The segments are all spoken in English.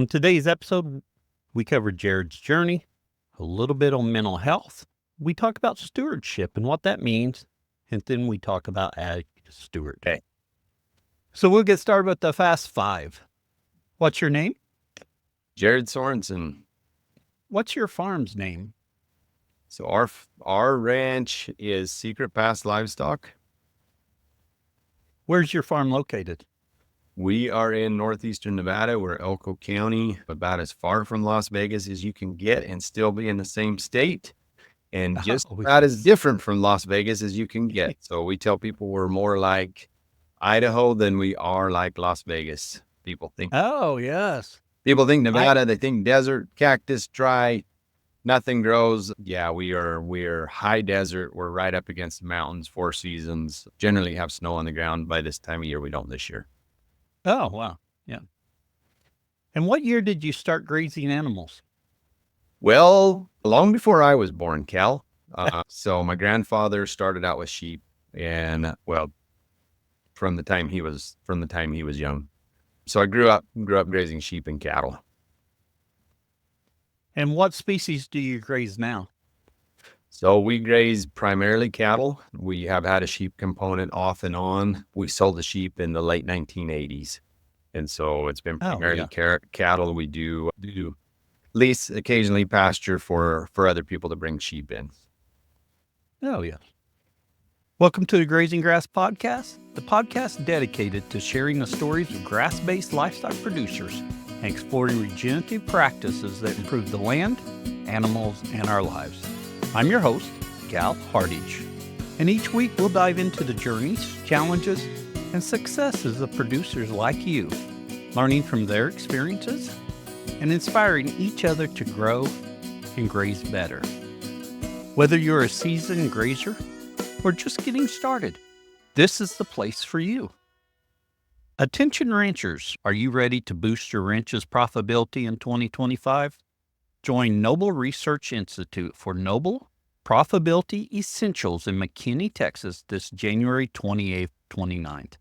On today's episode, we cover Jared's journey, a little bit on mental health. We talk about stewardship and what that means, and then we talk about AgSteward. Okay. So we'll get started with the Fast Five. What's your name? Jared Sorensen. What's your farm's name? So our ranch is Secret Pass Livestock. Where's your farm located? We are in northeastern Nevada. We're Elko County, about as far from Las Vegas as you can get and still be in the same state. And just about as different from Las Vegas as you can get. So we tell people we're more like Idaho than we are like Las Vegas. People think. Oh, yes. People think Nevada, they think desert, cactus, dry, nothing grows. Yeah, we're high desert. We're right up against the mountains, 4 seasons. Generally have snow on the ground by this time of year. We don't this year. Oh, wow. Yeah. And what year did you start grazing animals? Well, long before I was born, Cal. So my grandfather started out with sheep, and from the time he was young. So I grew up grazing sheep and cattle. And what species do you graze now? So we graze primarily cattle. We have had a sheep component off and on. We sold the sheep in the late 1980s. And so it's been primarily cattle. We do lease occasionally pasture for other people to bring sheep in. Oh, yes. Welcome to the Grazing Grass Podcast, the podcast dedicated to sharing the stories of grass-based livestock producers and exploring regenerative practices that improve the land, animals, and our lives. I'm your host, Cal Hardage, and each week we'll dive into the journeys, challenges, and successes of producers like you, learning from their experiences and inspiring each other to grow and graze better. Whether you're a seasoned grazer or just getting started, this is the place for you. Attention ranchers, are you ready to boost your ranch's profitability in 2025? Join Noble Research Institute for Noble Profitability Essentials in McKinney, Texas this January 28th, 29th.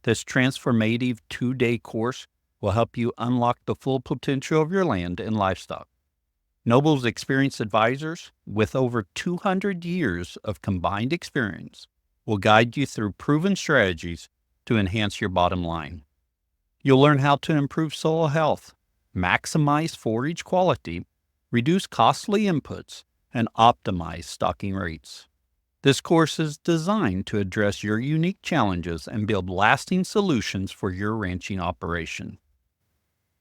This transformative 2-day course will help you unlock the full potential of your land and livestock. Noble's experienced advisors with over 200 years of combined experience will guide you through proven strategies to enhance your bottom line. You'll learn how to improve soil health, maximize forage quality, reduce costly inputs, and optimize stocking rates. This course is designed to address your unique challenges and build lasting solutions for your ranching operation.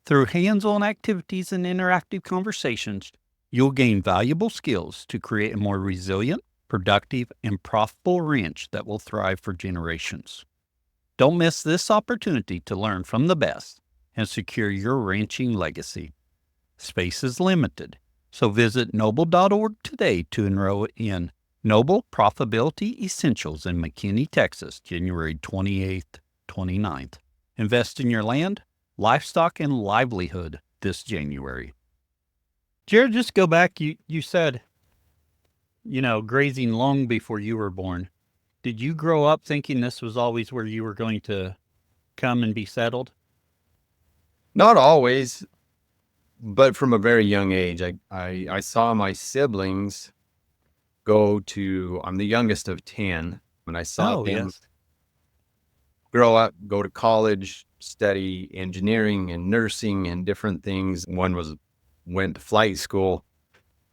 Through hands-on activities and interactive conversations, you'll gain valuable skills to create a more resilient, productive, and profitable ranch that will thrive for generations. Don't miss this opportunity to learn from the best and secure your ranching legacy. Space is limited, so visit noble.org today to enroll in Noble Profitability Essentials in McKinney, Texas, January 28th, 29th. Invest in your land, livestock, and livelihood this January. Jared, just go back. You said, grazing long before you were born. Did you grow up thinking this was always where you were going to come and be settled? Not always, but from a very young age. I saw my siblings I'm the youngest of 10, and I saw them grow up, go to college, study engineering and nursing and different things. One went to flight school.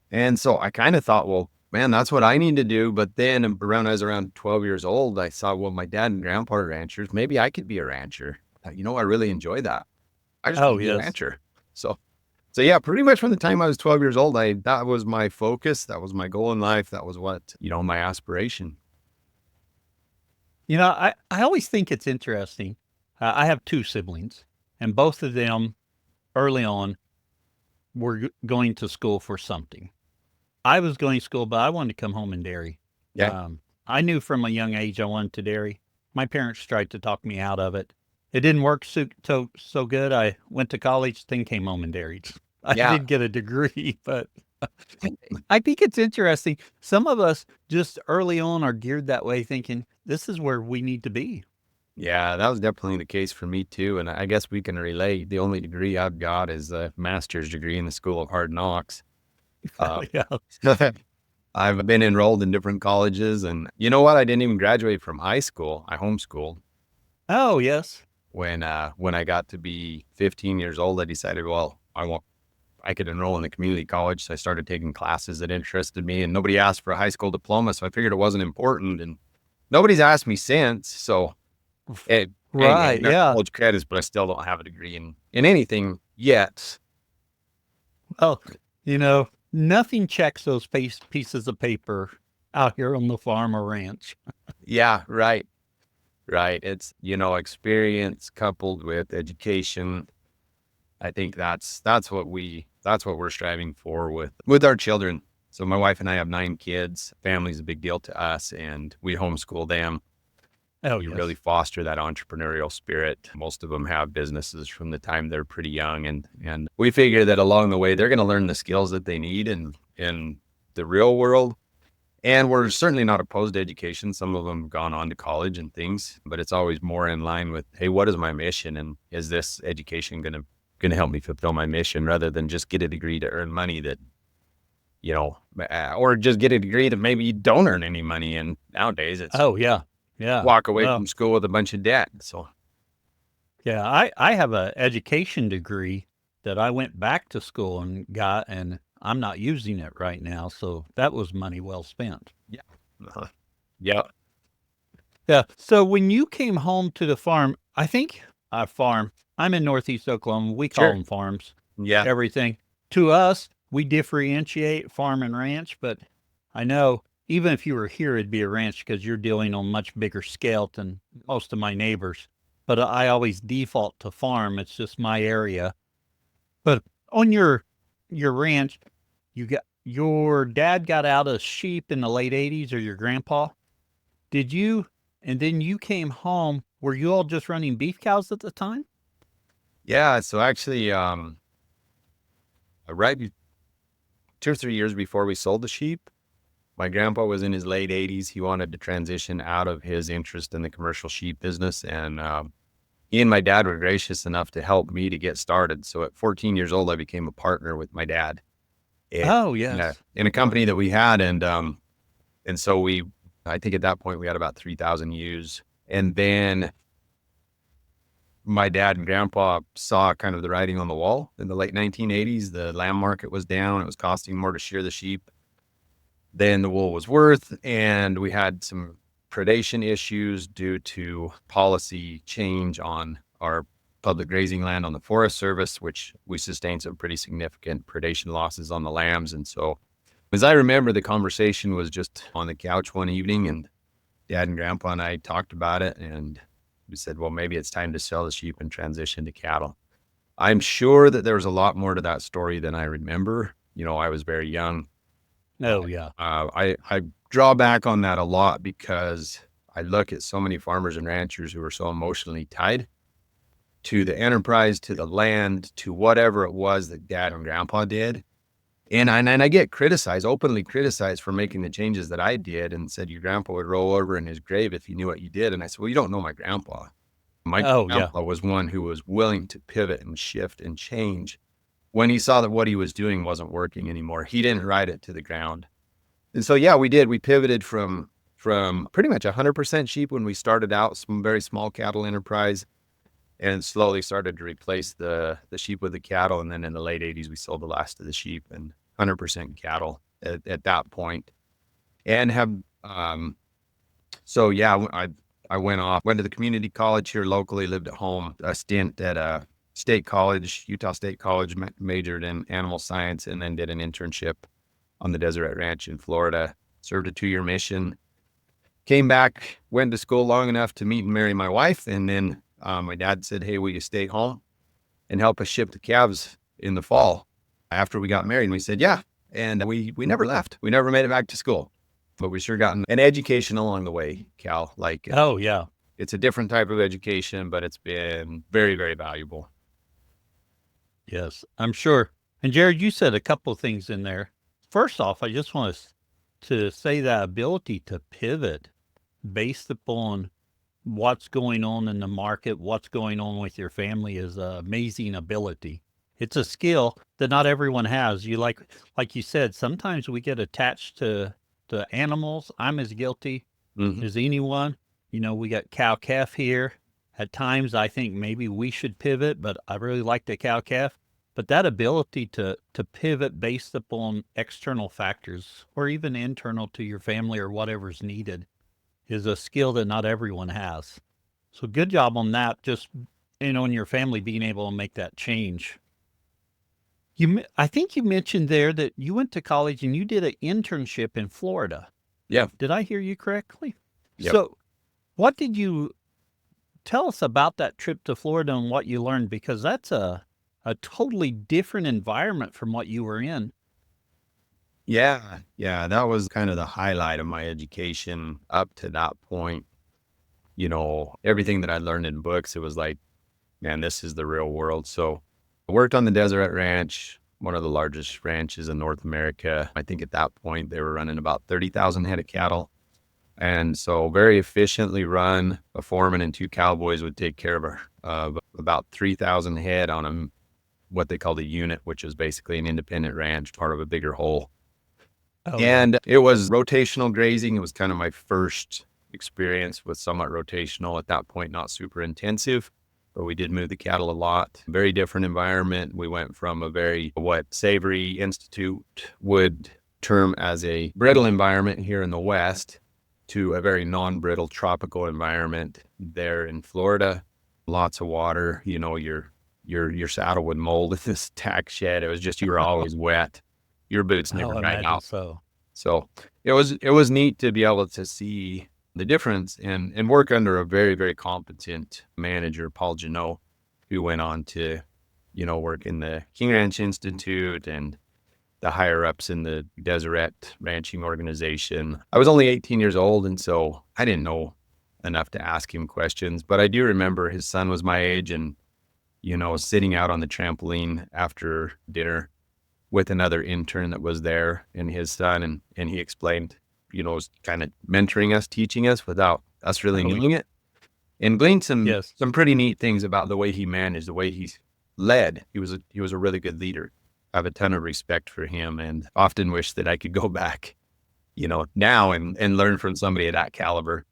And so I kind of thought, well, man, that's what I need to do. But then I was around 12 years old, I saw, well, my dad and grandpa are ranchers. Maybe I could be a rancher. I really enjoy that. I just want to be a rancher. So yeah, pretty much from the time I was 12 years old, that was my focus. That was my goal in life. That was what, my aspiration. I always think it's interesting. I have 2 siblings, and both of them early on were going to school for something. I was going to school, but I wanted to come home and dairy. Yeah. I knew from a young age I wanted to dairy. My parents tried to talk me out of it. It didn't work so good. I went to college, then came home and dairied. I did get a degree, but I think it's interesting. Some of us just early on are geared that way, thinking this is where we need to be. Yeah, that was definitely the case for me too. And I guess we can relate. The only degree I've got is a master's degree in the School of Hard Knocks. Uh, Yeah. I've been enrolled in different colleges, and you know what? I didn't even graduate from high school. I homeschooled. Oh, yes. When I got to be 15 years old, I decided, well, I could enroll in the community college. So I started taking classes that interested me, and nobody asked for a high school diploma. So I figured it wasn't important, and nobody's asked me since. So Right. got Yeah. college credits, but I still don't have a degree in anything yet. Well, nothing checks those pieces of paper out here on the farm or ranch. Yeah, right. Right. It's, experience coupled with education. I think that's what we're striving for with our children. So my wife and I have 9 kids. Family's a big deal to us, and we homeschool them. Oh, We yes. really foster that entrepreneurial spirit. Most of them have businesses from the time they're pretty young, and we figure that along the way they're going to learn the skills that they need in the real world. And we're certainly not opposed to education. Some of them have gone on to college and things, but it's always more in line with, hey, what is my mission? And is this education going to help me fulfill my mission, rather than just get a degree to earn money that, or just get a degree that maybe you don't earn any money. And nowadays it's Oh, yeah. Yeah. walk away Well, from school with a bunch of debt. So yeah, I have a education degree that I went back to school and got, and I'm not using it right now. So that was money well spent. yeah. Uh-huh. Yeah. Yeah. So when you came home to the farm, I think farm, I'm in Northeast Oklahoma. We call Sure. them farms, Yeah. everything. To us, we differentiate farm and ranch, but I know even if you were here, it'd be a ranch because you're dealing on much bigger scale than most of my neighbors. But I always default to farm. It's just my area. But on your ranch, your dad got out of sheep in the late 80s, or your grandpa? Did you? And then you came home. Were you all just running beef cows at the time? Yeah. So actually, right 2 or 3 years before we sold the sheep, my grandpa was in his late 80s. He wanted to transition out of his interest in the commercial sheep business. And he and my dad were gracious enough to help me to get started. So at 14 years old, I became a partner with my dad Oh, in a, yes. in a company that we had. And so I think at that point we had about 3,000 ewes. And then my dad and grandpa saw kind of the writing on the wall in the late 1980s. The lamb market was down. It was costing more to shear the sheep than the wool was worth. And we had some predation issues due to policy change on our public grazing land on the Forest Service, which we sustained some pretty significant predation losses on the lambs. And so, as I remember, the conversation was just on the couch one evening, and Dad and Grandpa and I talked about it, and we said, well, maybe it's time to sell the sheep and transition to cattle. I'm sure that there was a lot more to that story than I remember. I was very young. Oh, yeah. I draw back on that a lot because I look at so many farmers and ranchers who are so emotionally tied to the enterprise, to the land, to whatever it was that Dad and Grandpa did. And I get openly criticized for making the changes that I did, and said, your grandpa would roll over in his grave if he knew what you did. And I said, well, you don't know my grandpa. My Oh, yeah. grandpa was one who was willing to pivot and shift and change when he saw that what he was doing wasn't working anymore. He didn't ride it to the ground. And so, yeah, we did. We pivoted from pretty much 100% sheep when we started out, some very small cattle enterprise, and slowly started to replace the sheep with the cattle. And then in the late 80s, we sold the last of the sheep and 100% cattle at that point. And so yeah, I went to the community college here locally, lived at home, a stint at a state college, Utah State College, majored in animal science, and then did an internship on the Deseret Ranch in Florida, served a 2-year mission, came back, went to school long enough to meet and marry my wife. And then my dad said, hey, will you stay home and help us ship the calves in the fall after we got married? And we said, yeah. And we never left. We never made it back to school, but we sure gotten an education along the way, Cal. Oh, yeah. It's a different type of education, but it's been very, very valuable. Yes, I'm sure. And Jared, you said a couple of things in there. First off, I just want to say that ability to pivot based upon what's going on in the market, what's going on with your family is an amazing ability. It's a skill that not everyone has. Like you said, sometimes we get attached to animals. I'm as guilty Mhm. as anyone. We got cow calf here. At times I think maybe we should pivot, but I really like the cow calf. But that ability to pivot based upon external factors or even internal to your family or whatever's needed is a skill that not everyone has. So good job on that. Just, in your family being able to make that change. I think you mentioned there that you went to college and you did an internship in Florida. Yeah. Did I hear you correctly? Yep. So what did you tell us about that trip to Florida and what you learned? Because that's a totally different environment from what you were in. Yeah. Yeah. That was kind of the highlight of my education up to that point. Everything that I learned in books, it was like, man, this is the real world. So I worked on the Deseret Ranch, one of the largest ranches in North America. I think at that point they were running about 30,000 head of cattle. And so very efficiently run. A foreman and 2 cowboys would take care of about 3,000 head on what they called a unit, which is basically an independent ranch, part of a bigger whole. Oh, And it was rotational grazing. It was kind of my first experience with somewhat rotational at that point, not super intensive, but we did move the cattle a lot. Very different environment. We went from what Savory Institute would term as a brittle environment here in the West to a very non-brittle tropical environment there in Florida. Lots of water, your saddle would mold in this tack shed. It was just, you were always wet. Your boots never dried out. So it was neat to be able to see the difference and work under a very, very competent manager, Paul Janot, who went on to, work in the King Ranch Institute and the higher ups in the Deseret ranching organization. I was only 18 years old, and so I didn't know enough to ask him questions, but I do remember his son was my age and, sitting out on the trampoline after dinner with another intern that was there and his son. And he explained, was kind of mentoring us, teaching us without us really knowing it, and gleaned some pretty neat things about the way he managed, the way he led. He was a really good leader. I have a ton of respect for him and often wish that I could go back, now and learn from somebody of that caliber.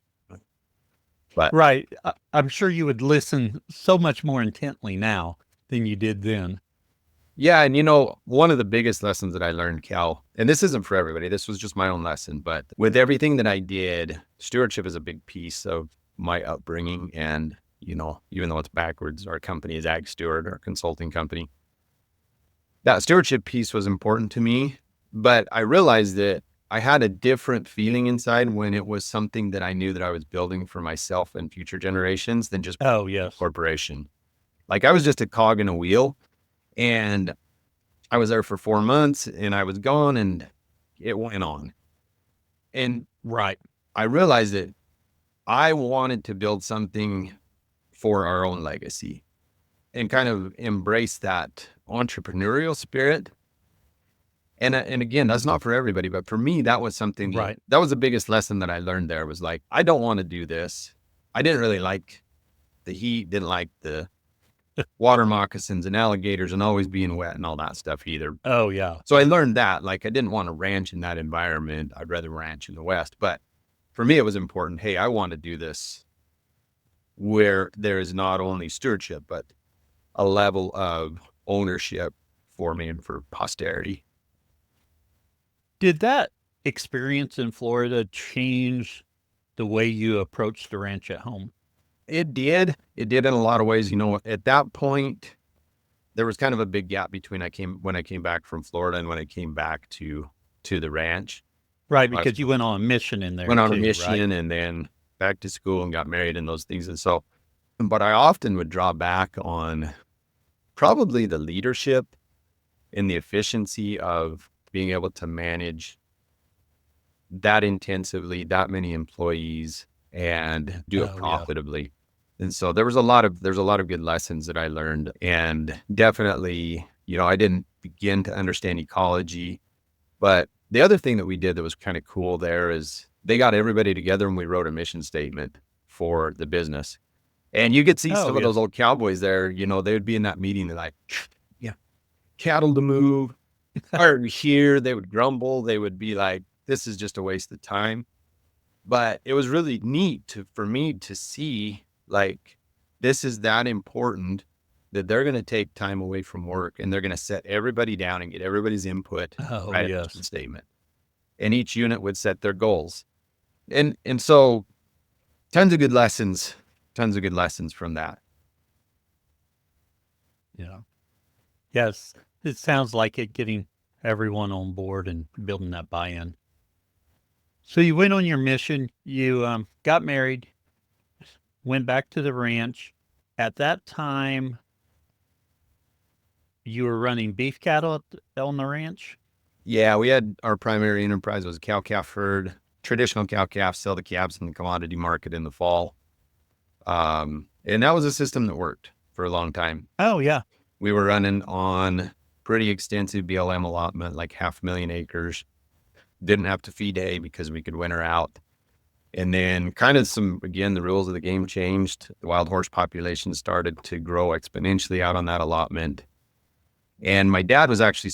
But right. I'm sure you would listen so much more intently now than you did then. Yeah. And, one of the biggest lessons that I learned, Cal, and this isn't for everybody, this was just my own lesson, but with everything that I did, stewardship is a big piece of my upbringing. And, even though it's backwards, our company is AgSteward, our consulting company. That stewardship piece was important to me, but I realized that I had a different feeling inside when it was something that I knew that I was building for myself and future generations than just corporation. Like I was just a cog in a wheel, and I was there for 4 months and I was gone and it went on. And I realized that I wanted to build something for our own legacy and kind of embrace that entrepreneurial spirit. And again, that's not for everybody, but for me, that was something that was the biggest lesson that I learned there was like, I don't want to do this. I didn't really like the heat, didn't like the water moccasins and alligators and always being wet and all that stuff either. Oh, yeah. So I learned that, like, I didn't want to ranch in that environment. I'd rather ranch in the West. But for me, it was important. Hey, I want to do this where there is not only stewardship, but a level of ownership for me and for posterity. Did that experience in Florida change the way you approached the ranch at home? It did. It did in a lot of ways. At that point, there was kind of a big gap between when I came back from Florida and when I came back to the ranch. Right, because you went on a mission in there. Went on a mission and then back to school and got married and those things. And so, but I often would draw back on probably the leadership and the efficiency of being able to manage that intensively, that many employees, and do it profitably. Yeah. And so there's a lot of good lessons that I learned, and definitely, I didn't begin to understand ecology, but the other thing that we did that was kind of cool there is they got everybody together and we wrote a mission statement for the business. And you could see some of yes. those old cowboys there, they would be in that meeting. They're like, yeah, cattle to move. Or here, they would grumble. They would be like, this is just a waste of time. But it was really neat for me to see, like, this is that important that they're going to take time away from work and they're going to set everybody down and get everybody's input right at the statement. And each unit would set their goals. And so tons of good lessons from that. Yeah. Yes. It sounds like it getting everyone on board and building that buy-in. So you went on your mission, you got married, went back to the ranch. At that time, you were running beef cattle on the ranch? Yeah, we had our primary enterprise was cow-calf herd, traditional cow-calf, sell the calves in the commodity market in the fall. And that was a system that worked for a long time. Oh, yeah. We were running on pretty extensive BLM allotment, like 500,000 acres. Didn't have to feed hay because we could winter out. And then kind of the rules of the game changed. The wild horse population started to grow exponentially out on that allotment. And my dad was actually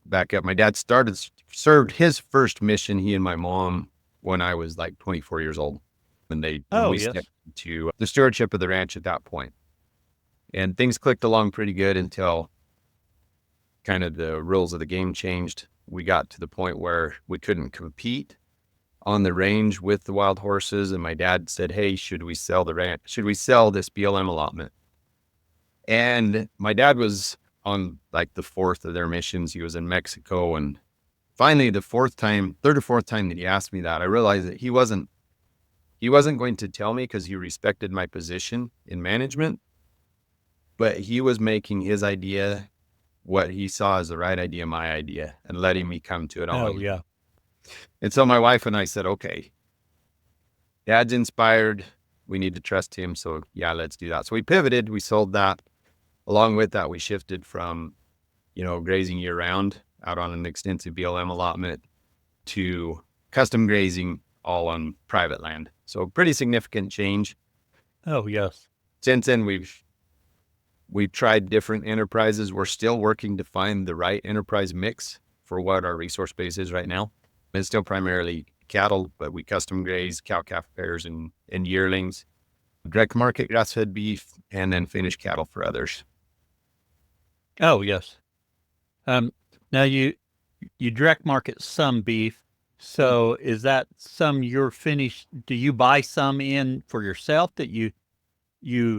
back up. My dad served his first mission, he and my mom, when I was like 24 years old. And we stepped to the stewardship of the ranch at that point. And things clicked along pretty good until kind of the rules of the game changed. We got to the point where we couldn't compete on the range with the wild horses. And my dad said, hey, should we sell the ranch? Should we sell this BLM allotment? And my dad was on like the fourth of their missions. He was in Mexico. And finally, third or fourth time that he asked me that, I realized that he wasn't going to tell me because he respected my position in management, but he was making his idea what he saw as the right idea, my idea, and letting me come to it all. Oh, yeah. And so my wife and I said, okay, Dad's inspired. We need to trust him. So yeah, let's do that. So we pivoted. We sold that. Along with that, we shifted from, grazing year round out on an extensive BLM allotment to custom grazing all on private land. So pretty significant change. Oh, yes. Since then, we've tried different enterprises. We're still working to find the right enterprise mix for what our resource base is right now. It's still primarily cattle, but we custom graze cow-calf pairs and yearlings, direct market grass-fed beef, and then finished cattle for others. Oh, yes. Now you direct market some beef. So is that some you're finished? Do you buy some in for yourself that you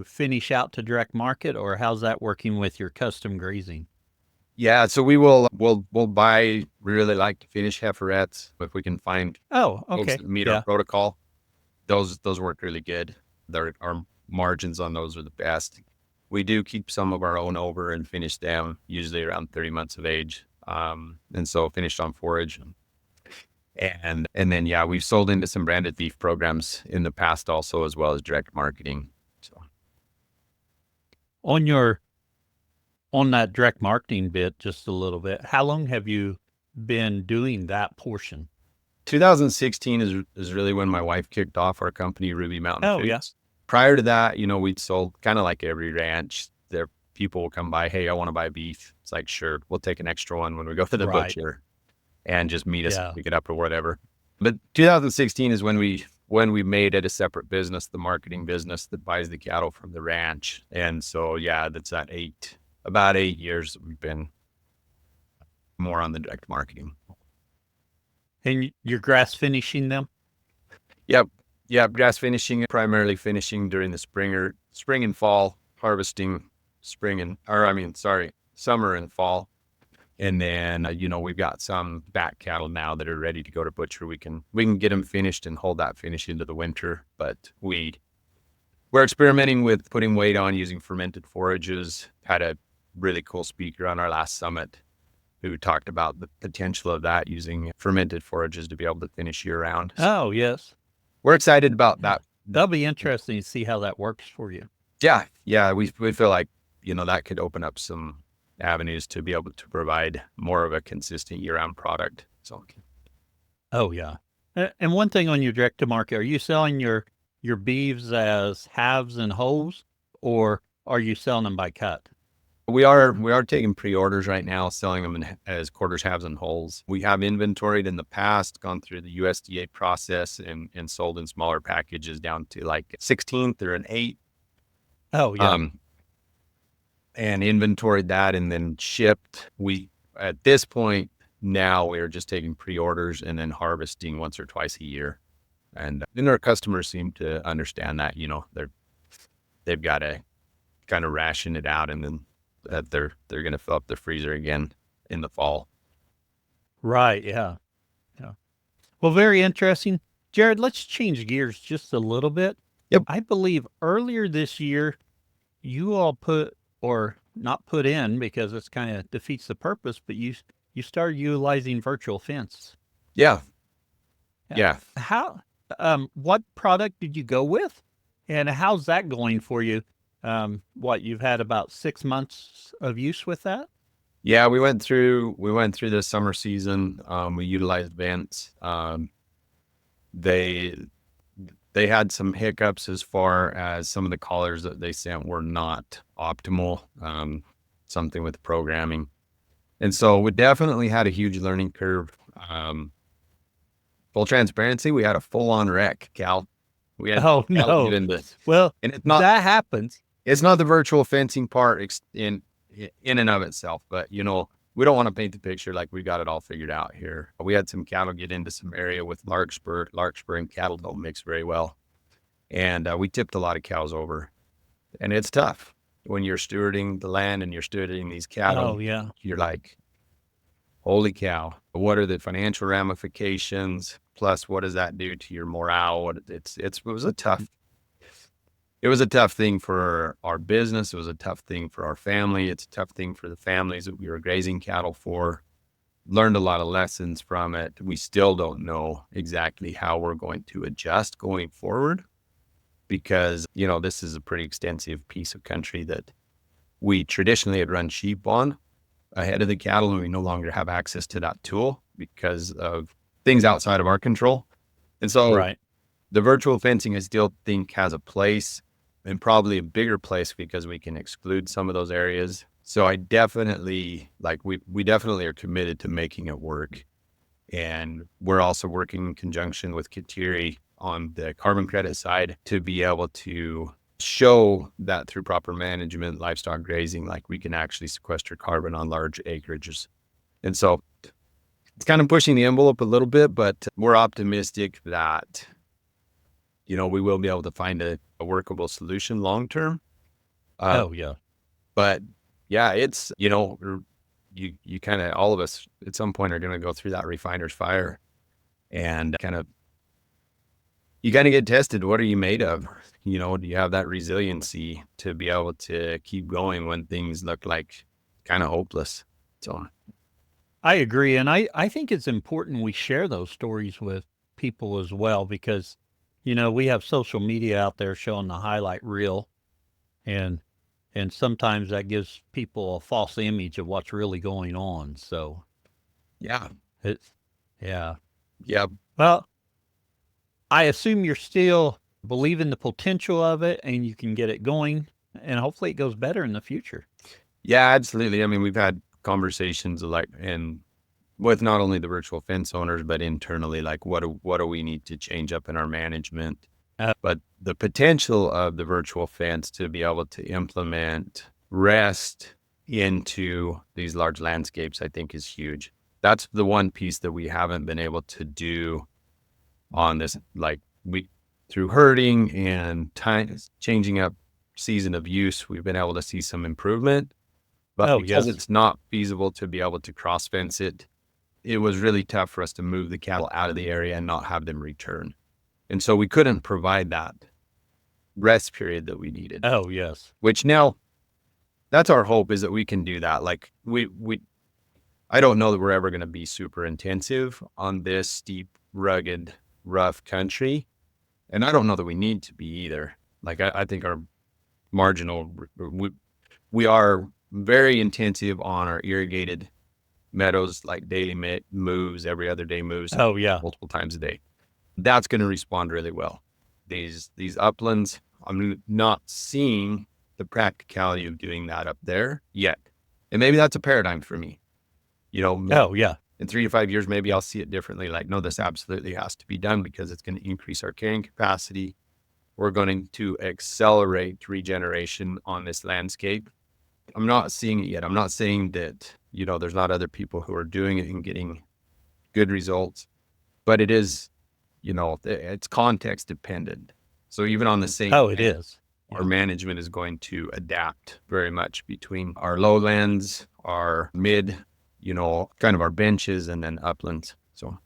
finish out to direct market, or how's that working with your custom grazing? Yeah, so we'll buy. We really like to finish heiferettes if we can find folks that meet our protocol. Those work really good. Our margins on those are the best. We do keep some of our own over and finish them usually around 30 months of age. And so finished on forage. And then, yeah, we've sold into some branded beef programs in the past also, as well as direct marketing. So on that direct marketing bit, just a little bit, how long have you been doing that portion? 2016 is really when my wife kicked off our company, Ruby Mountain Foods. Yes. Prior to that, we'd sold kind of like every ranch. There, people will come by, hey, I want to buy beef. It's like, sure, we'll take an extra one when we go to the butcher and just meet us and pick it up or whatever. But 2016 is when we made it a separate business, the marketing business that buys the cattle from the ranch. And so, yeah, that's about 8 years that we've been more on the direct marketing. And you're grass finishing them? Yep. Grass finishing, primarily finishing during the spring and fall, harvesting summer and fall. And then, we've got some back cattle now that are ready to go to butcher. We can get them finished and hold that finish into the winter. But we're experimenting with putting weight on using fermented forages. Had a really cool speaker on our last summit who talked about the potential of that, using fermented forages to be able to finish year round. Oh, yes. We're excited about that. That'll be interesting to see how that works for you. Yeah. We feel like, that could open up some avenues to be able to provide more of a consistent year-round product. So, oh yeah, And one thing on your direct to market, are you selling your beeves as halves and wholes, or are you selling them by cut? We are taking pre-orders right now, selling them as quarters, halves, and wholes. We have inventoried in the past, gone through the USDA process and sold in smaller packages down to like 16th or an 8th. Oh, yeah. And inventoried that and then shipped. At this point now, we are just taking pre-orders and then harvesting once or twice a year. And then our customers seem to understand that, they've got to kind of ration it out, and then that they're going to fill up the freezer again in the fall. Right. Yeah. Yeah. Well, very interesting. Jared, let's change gears just a little bit. Yep. I believe earlier this year, you all put, or not put in because it's kind of defeats the purpose, but you started utilizing virtual fence. Yeah. Yeah. How, what product did you go with, and how's that going for you? You've had about 6 months of use with that? Yeah, we went through the summer season. We utilized vents. They had some hiccups as far as some of the collars that they sent were not optimal. Something with programming, and so we definitely had a huge learning curve. Full transparency, we had a full-on wreck, Cal. We had Oh no! Well, and it's not that happens. It's not the virtual fencing part in and of itself, but we don't want to paint the picture like we got it all figured out here. We had some cattle get into some area with larkspur. Larkspur and cattle don't mix very well, and we tipped a lot of cows over. And it's tough when you're stewarding the land and you're stewarding these cattle. Oh yeah, you're like, holy cow! What are the financial ramifications? Plus, what does that do to your morale? It was a tough thing for our business. It was a tough thing for our family. It's a tough thing for the families that we were grazing cattle for. Learned a lot of lessons from it. We still don't know exactly how we're going to adjust going forward, because, this is a pretty extensive piece of country that we traditionally had run sheep on ahead of the cattle, and we no longer have access to that tool because of things outside of our control. And so right. The virtual fencing, I still think, has a place, and probably a bigger place, because we can exclude some of those areas. So I definitely, we definitely are committed to making it work. And we're also working in conjunction with Kateri on the carbon credit side to be able to show that through proper management, livestock grazing, we can actually sequester carbon on large acreages. And so it's kind of pushing the envelope a little bit, but we're optimistic that, we will be able to find a workable solution long-term. Oh yeah. But yeah, it's, you kind of, all of us at some point are going to go through that refiner's fire, and you kind of get tested. What are you made of? Do you have that resiliency to be able to keep going when things look like kind of hopeless? So I agree. And I think it's important we share those stories with people as well, because, we have social media out there showing the highlight reel, and sometimes that gives people a false image of what's really going on. So yeah. Yeah. Well, I assume you're still believing the potential of it, and you can get it going, and hopefully it goes better in the future. Yeah, absolutely. I mean, we've had conversations and with not only the virtual fence owners, but internally, what do we need to change up in our management? But the potential of the virtual fence to be able to implement rest into these large landscapes, I think, is huge. That's the one piece that we haven't been able to do on this, through herding and time changing up season of use, we've been able to see some improvement. But because it's not feasible to be able to cross fence it, it was really tough for us to move the cattle out of the area and not have them return. And so we couldn't provide that rest period that we needed. Oh, yes. Which now, that's our hope, is that we can do that. I don't know that we're ever going to be super intensive on this steep, rugged, rough country. And I don't know that we need to be either. I think our marginal, we are very intensive on our irrigated meadows, daily moves, every other day moves. Oh yeah. Multiple times a day. that's going to respond really well. These uplands, I'm not seeing the practicality of doing that up there yet. And maybe that's a paradigm for me. Oh, yeah. In 3 to 5 years, maybe I'll see it differently. Like, no, this absolutely has to be done because it's going to increase our carrying capacity. We're going to accelerate regeneration on this landscape. I'm not seeing it yet. I'm not saying that, there's not other people who are doing it and getting good results, but it is, it's context dependent. So even on the same, it is. Our management is going to adapt very much between our lowlands, our mid, kind of our benches, and then uplands. So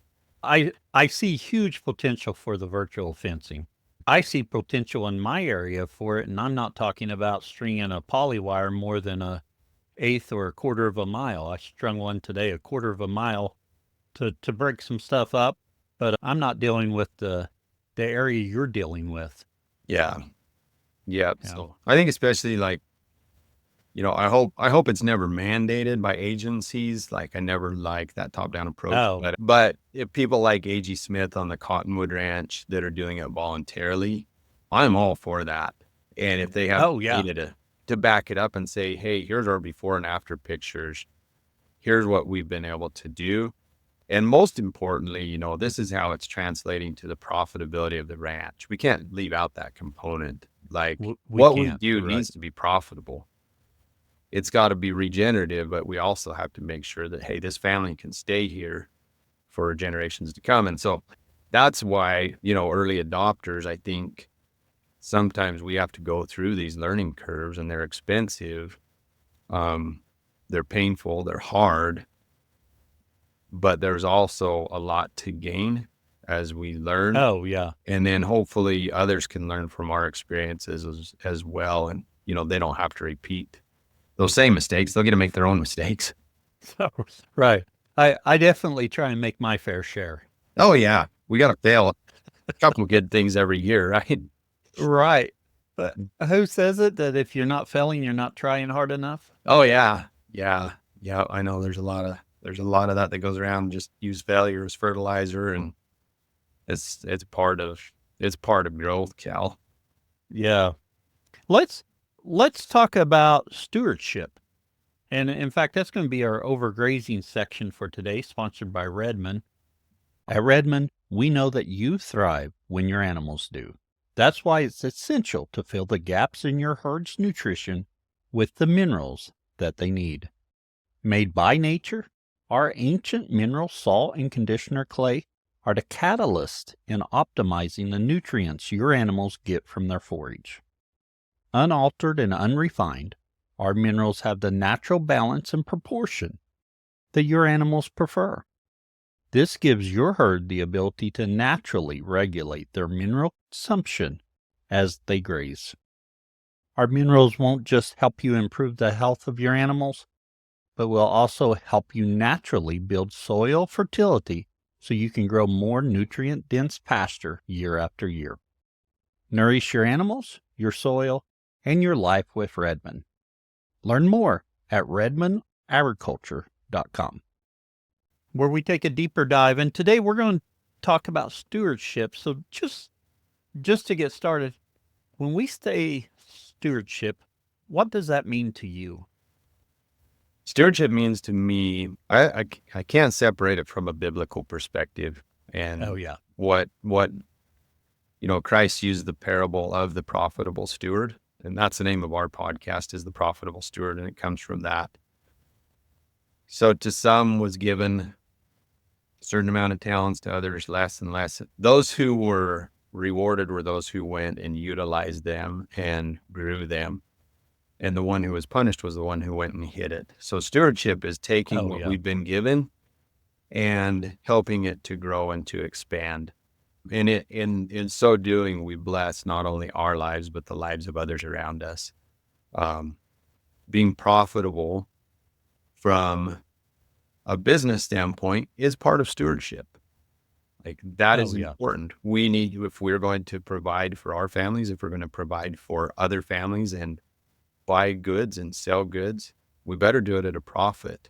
I see huge potential for the virtual fencing. I see potential in my area for it, and I'm not talking about stringing a poly wire more than a eighth or a quarter of a mile. I strung one today, a quarter of a mile, to break some stuff up, but I'm not dealing with the area you're dealing with. Yeah. So I think especially like, I hope it's never mandated by agencies. Like, I never like that top-down approach. Oh. But if people like A.G. Smith on the Cottonwood Ranch that are doing it voluntarily, I'm all for that. And if they have data to back it up and say, hey, here's our before and after pictures, here's what we've been able to do. And most importantly, this is how it's translating to the profitability of the ranch. We can't leave out that component. Like, what we do needs to be profitable. It's got to be regenerative, but we also have to make sure that, hey, this family can stay here for generations to come. And so that's why, early adopters, I think sometimes we have to go through these learning curves, and they're expensive. They're painful, they're hard, but there's also a lot to gain as we learn. Oh, yeah. And then hopefully others can learn from our experiences as well. And, they don't have to repeat those same mistakes. They'll get to make their own mistakes. Right. I definitely try and make my fair share. Oh, yeah. We got to fail a couple of good things every year, right? Right. But who says it that if you're not failing, you're not trying hard enough? Oh, yeah. Yeah. I know there's a lot of that goes around. Just use failure as fertilizer, and it's part of growth, Cal. Yeah. Let's talk about stewardship. And in fact, that's going to be our overgrazing section for today, sponsored by Redmond. At Redmond, we know that you thrive when your animals do. That's why it's essential to fill the gaps in your herd's nutrition with the minerals that they need. Made by nature, our ancient mineral salt and conditioner clay are the catalyst in optimizing the nutrients your animals get from their forage. Unaltered and unrefined, our minerals have the natural balance and proportion that your animals prefer. This gives your herd the ability to naturally regulate their mineral consumption as they graze. Our minerals won't just help you improve the health of your animals, but will also help you naturally build soil fertility so you can grow more nutrient-dense pasture year after year. Nourish your animals, your soil, and your life with Redmond. Learn more at redmondagriculture.com, where we take a deeper dive. And today we're going to talk about stewardship. So just to get started, when we say stewardship, what does that mean to you? Stewardship means to me, I can't separate it from a biblical perspective. And what Christ used the parable of the profitable steward. And that's the name of our podcast, is The Profitable Steward, and it comes from that. So to some was given a certain amount of talents, to others less and less. Those who were rewarded were those who went and utilized them and grew them. And the one who was punished was the one who went and hid it. So stewardship is taking what we've been given and helping it to grow and to expand. And in so doing, we bless not only our lives, but the lives of others around us. Being profitable from a business standpoint is part of stewardship. Like, that is important. We need, if we're going to provide for our families, if we're going to provide for other families and buy goods and sell goods, we better do it at a profit.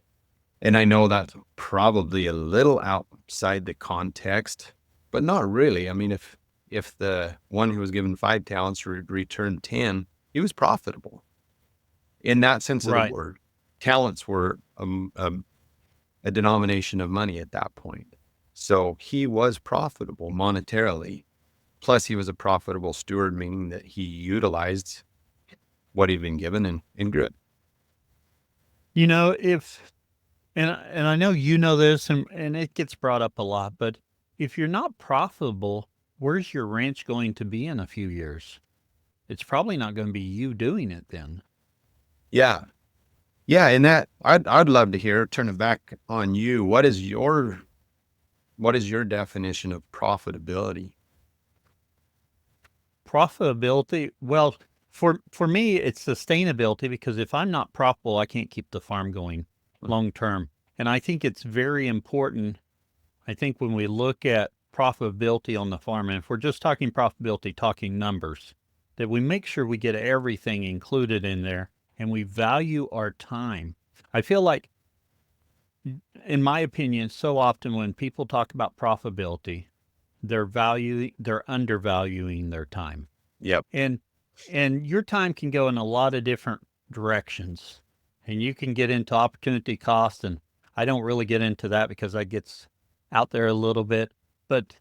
And I know that's probably a little outside the context, but not really. I mean, if the one who was given 5 talents returned 10, he was profitable in that sense of the word. Talents were a denomination of money at that point. So he was profitable monetarily. Plus, he was a profitable steward, meaning that he utilized what he'd been given and grew it. You know, and I know you know this, and it gets brought up a lot, but if you're not profitable, where's your ranch going to be in a few years? It's probably not going to be you doing it then. Yeah. Yeah. And that I'd love to hear, turn it back on you. What is your definition of profitability? Profitability, well, for me, it's sustainability, because if I'm not profitable, I can't keep the farm going long term. And I think it's very important. I think when we look at profitability on the farm, and if we're just talking profitability, talking numbers, that we make sure we get everything included in there and we value our time. I feel like, in my opinion, so often when people talk about profitability, they're undervaluing their time. Yep. And your time can go in a lot of different directions, and you can get into opportunity cost, and I don't really get into that because that gets out there a little bit, but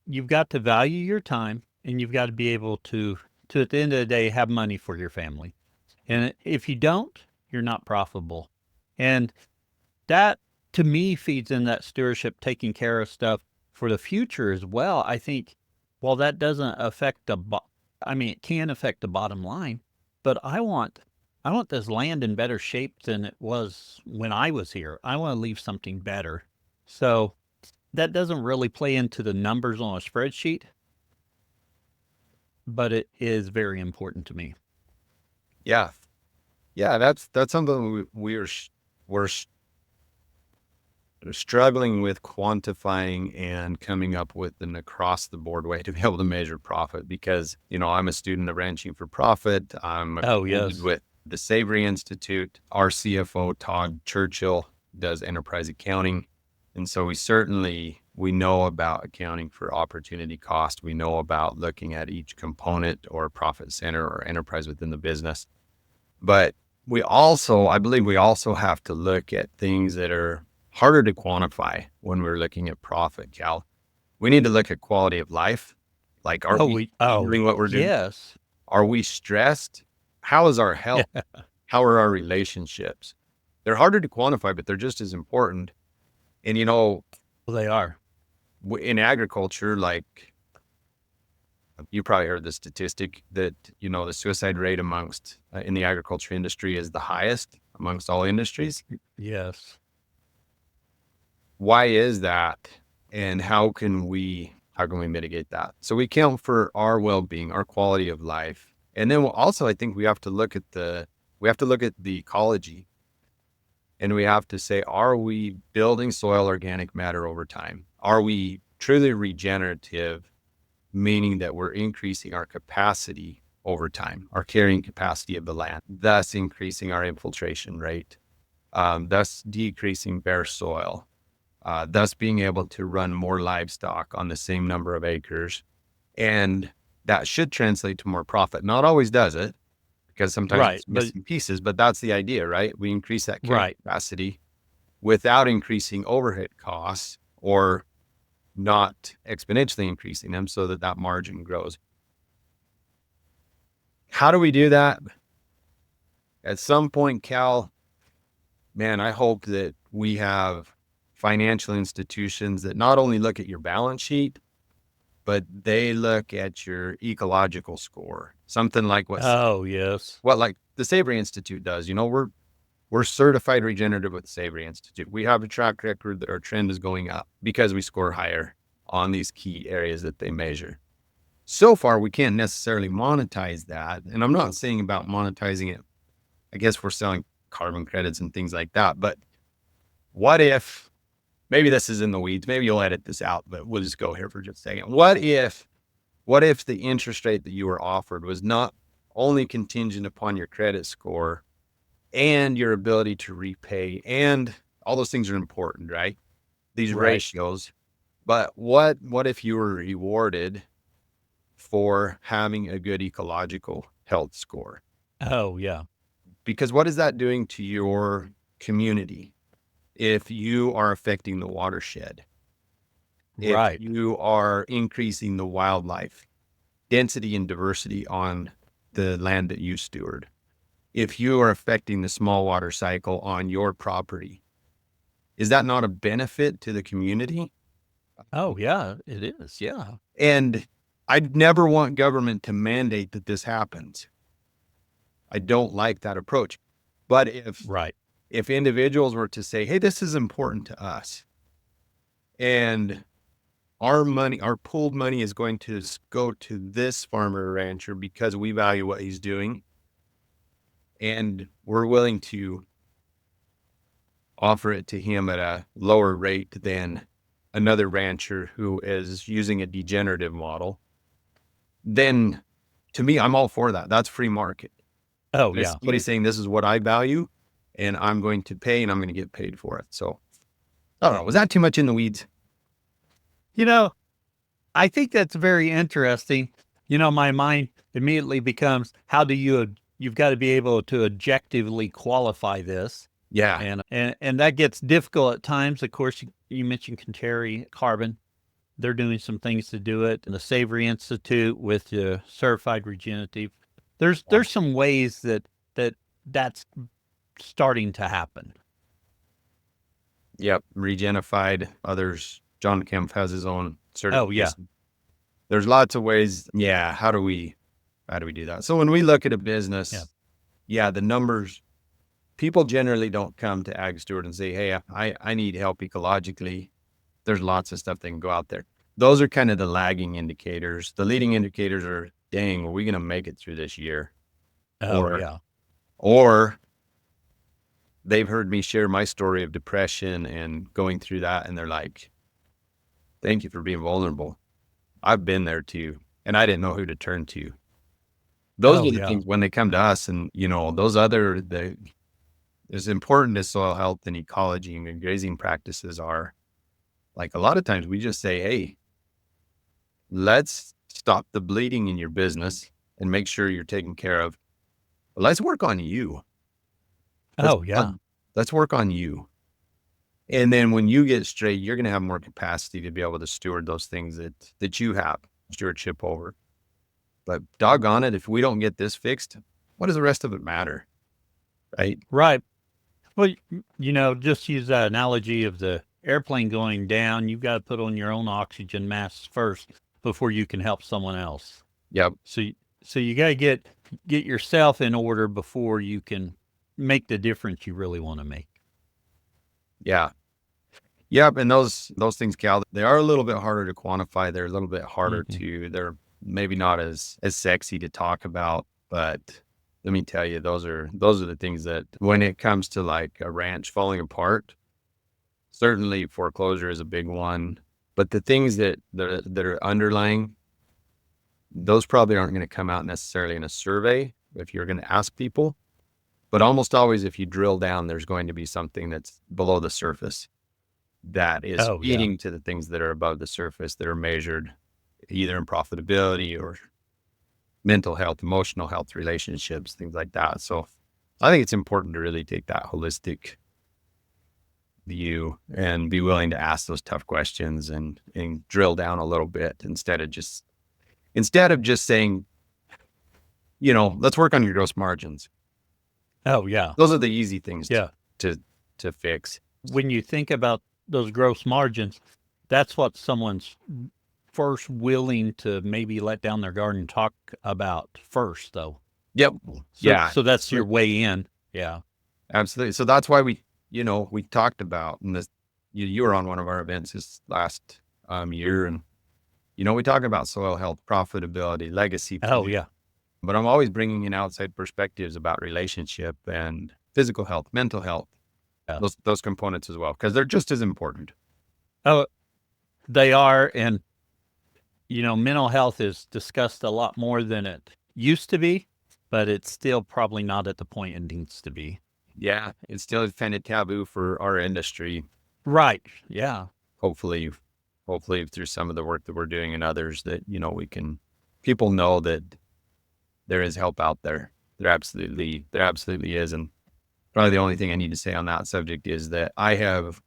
you've got to value your time, and you've got to be able to at the end of the day, have money for your family. And if you don't, you're not profitable. And that, to me, feeds in that stewardship, taking care of stuff for the future as well. I think, while that doesn't affect it can affect the bottom line, but I want this land in better shape than it was when I was here. I want to leave something better. So that doesn't really play into the numbers on a spreadsheet, but it is very important to me. Yeah. Yeah. That's something we're struggling with quantifying and coming up with an across the board way to be able to measure profit, because, I'm a student of Ranching for Profit. I'm with the Savory Institute. Our CFO, Todd Churchill, does enterprise accounting. And so we know about accounting for opportunity cost. We know about looking at each component or profit center or enterprise within the business. But I believe we also have to look at things that are harder to quantify when we're looking at profit, Cal. We need to look at quality of life. Like, are we doing what we're doing? Yes. Are we stressed? How is our health? How are our relationships? They're harder to quantify, but they're just as important. And, they are. In agriculture, like, you probably heard the statistic that, the suicide rate in the agriculture industry is the highest amongst all industries. Yes. Why is that? And how can we mitigate that? So we account for our well-being, our quality of life. And then also, I think we have to look at the ecology, and we have to say, are we building soil organic matter over time? Are we truly regenerative, meaning that we're increasing our capacity over time, our carrying capacity of the land, thus increasing our infiltration rate, thus decreasing bare soil, thus being able to run more livestock on the same number of acres. And that should translate to more profit. Not always does it, because sometimes it's missing pieces, but that's the idea, right? We increase that carrying capacity without increasing overhead costs, or not exponentially increasing them, so that margin grows. How do we do that? At some point, Cal, man, I hope that we have financial institutions that not only look at your balance sheet, but they look at your ecological score. Something like what like the Savory Institute does. We're certified regenerative with the Savory Institute. We have a track record that our trend is going up because we score higher on these key areas that they measure. So far, we can't necessarily monetize that. And I'm not saying about monetizing it. I guess we're selling carbon credits and things like that. But what if, maybe this is in the weeds, maybe you'll edit this out, but we'll just go here for just a second. What if the interest rate that you were offered was not only contingent upon your credit score and your ability to repay, and all those things are important, right? These ratios, But what if you were rewarded for having a good ecological health score? Oh, yeah. Because what is that doing to your community if you are affecting the watershed? If Right. you are increasing the wildlife density and diversity on the land that you steward, if you are affecting the small water cycle on your property, is that not a benefit to the community? Oh, yeah, it is. Yeah. And I'd never want government to mandate that this happens. I don't like that approach. But Right. if individuals were to say, hey, this is important to us, and our money, our pooled money is going to go to this farmer or rancher because we value what he's doing, and we're willing to offer it to him at a lower rate than another rancher who is using a degenerative model, then to me, I'm all for that. That's free market. Oh, And it's yeah. somebody saying, this is what I value and I'm going to pay and I'm going to get paid for it. So I don't know. Was that too much in the weeds? You know, I think that's very interesting. My mind immediately becomes, how do you've got to be able to objectively qualify this. Yeah. And that gets difficult at times. Of course, you mentioned Conteri Carbon. They're doing some things to do it. And the Savory Institute with the certified regenerative. There's some ways that's starting to happen. Yep. Regenified. Others. John Kempf has his own certification. Oh, yeah. There's lots of ways. Yeah. How do we do that? So when we look at a business, the numbers, people generally don't come to AgSteward and say, hey, I need help ecologically. There's lots of stuff that can go out there. Those are kind of the lagging indicators. The leading indicators are, dang, are we going to make it through this year? Or they've heard me share my story of depression and going through that. And they're like, thank you for being vulnerable. I've been there too. And I didn't know who to turn to. Those are the things when they come to us, and those as important as soil health and ecology and grazing practices are, like a lot of times we just say, hey, let's stop the bleeding in your business and make sure you're taken care of. But let's work on you. Let's work on you. And then when you get straight, you're going to have more capacity to be able to steward those things that you have stewardship over. But doggone it, if we don't get this fixed, what does the rest of it matter? Right? Right. Well, just use that analogy of the airplane going down. You've got to put on your own oxygen masks first before you can help someone else. Yep. So you got to get yourself in order before you can make the difference you really want to make. Yeah. Yep. And those things, Cal, they are a little bit harder to quantify. They're a little bit harder they're maybe not as sexy to talk about, but let me tell you, those are the things that when it comes to like a ranch falling apart, certainly foreclosure is a big one, but the things that are underlying, those probably aren't going to come out necessarily in a survey if you're going to ask people, but almost always if you drill down, there's going to be something that's below the surface that is feeding to the things that are above the surface that are measured either in profitability or mental health, emotional health, relationships, things like that. So I think it's important to really take that holistic view and be willing to ask those tough questions and drill down a little bit instead of just saying, let's work on your gross margins. Oh, yeah. Those are the easy things to fix. When you think about those gross margins, that's what someone's first willing to maybe let down their guard and talk about first, though. Yep. So that's your way in. Yeah. Absolutely. So that's why we talked about, and this, you were on one of our events this last year, and we talk about soil health, profitability, legacy. Oh, yeah. But I'm always bringing in outside perspectives about relationship and physical health, mental health, those components as well, because they're just as important. Oh, they are. And, mental health is discussed a lot more than it used to be, but it's still probably not at the point it needs to be. Yeah, it's still kind of taboo for our industry. Right. Yeah. Hopefully hopefully through some of the work that we're doing and others that, people know that there is help out there. There absolutely is. And probably the only thing I need to say on that subject is that I've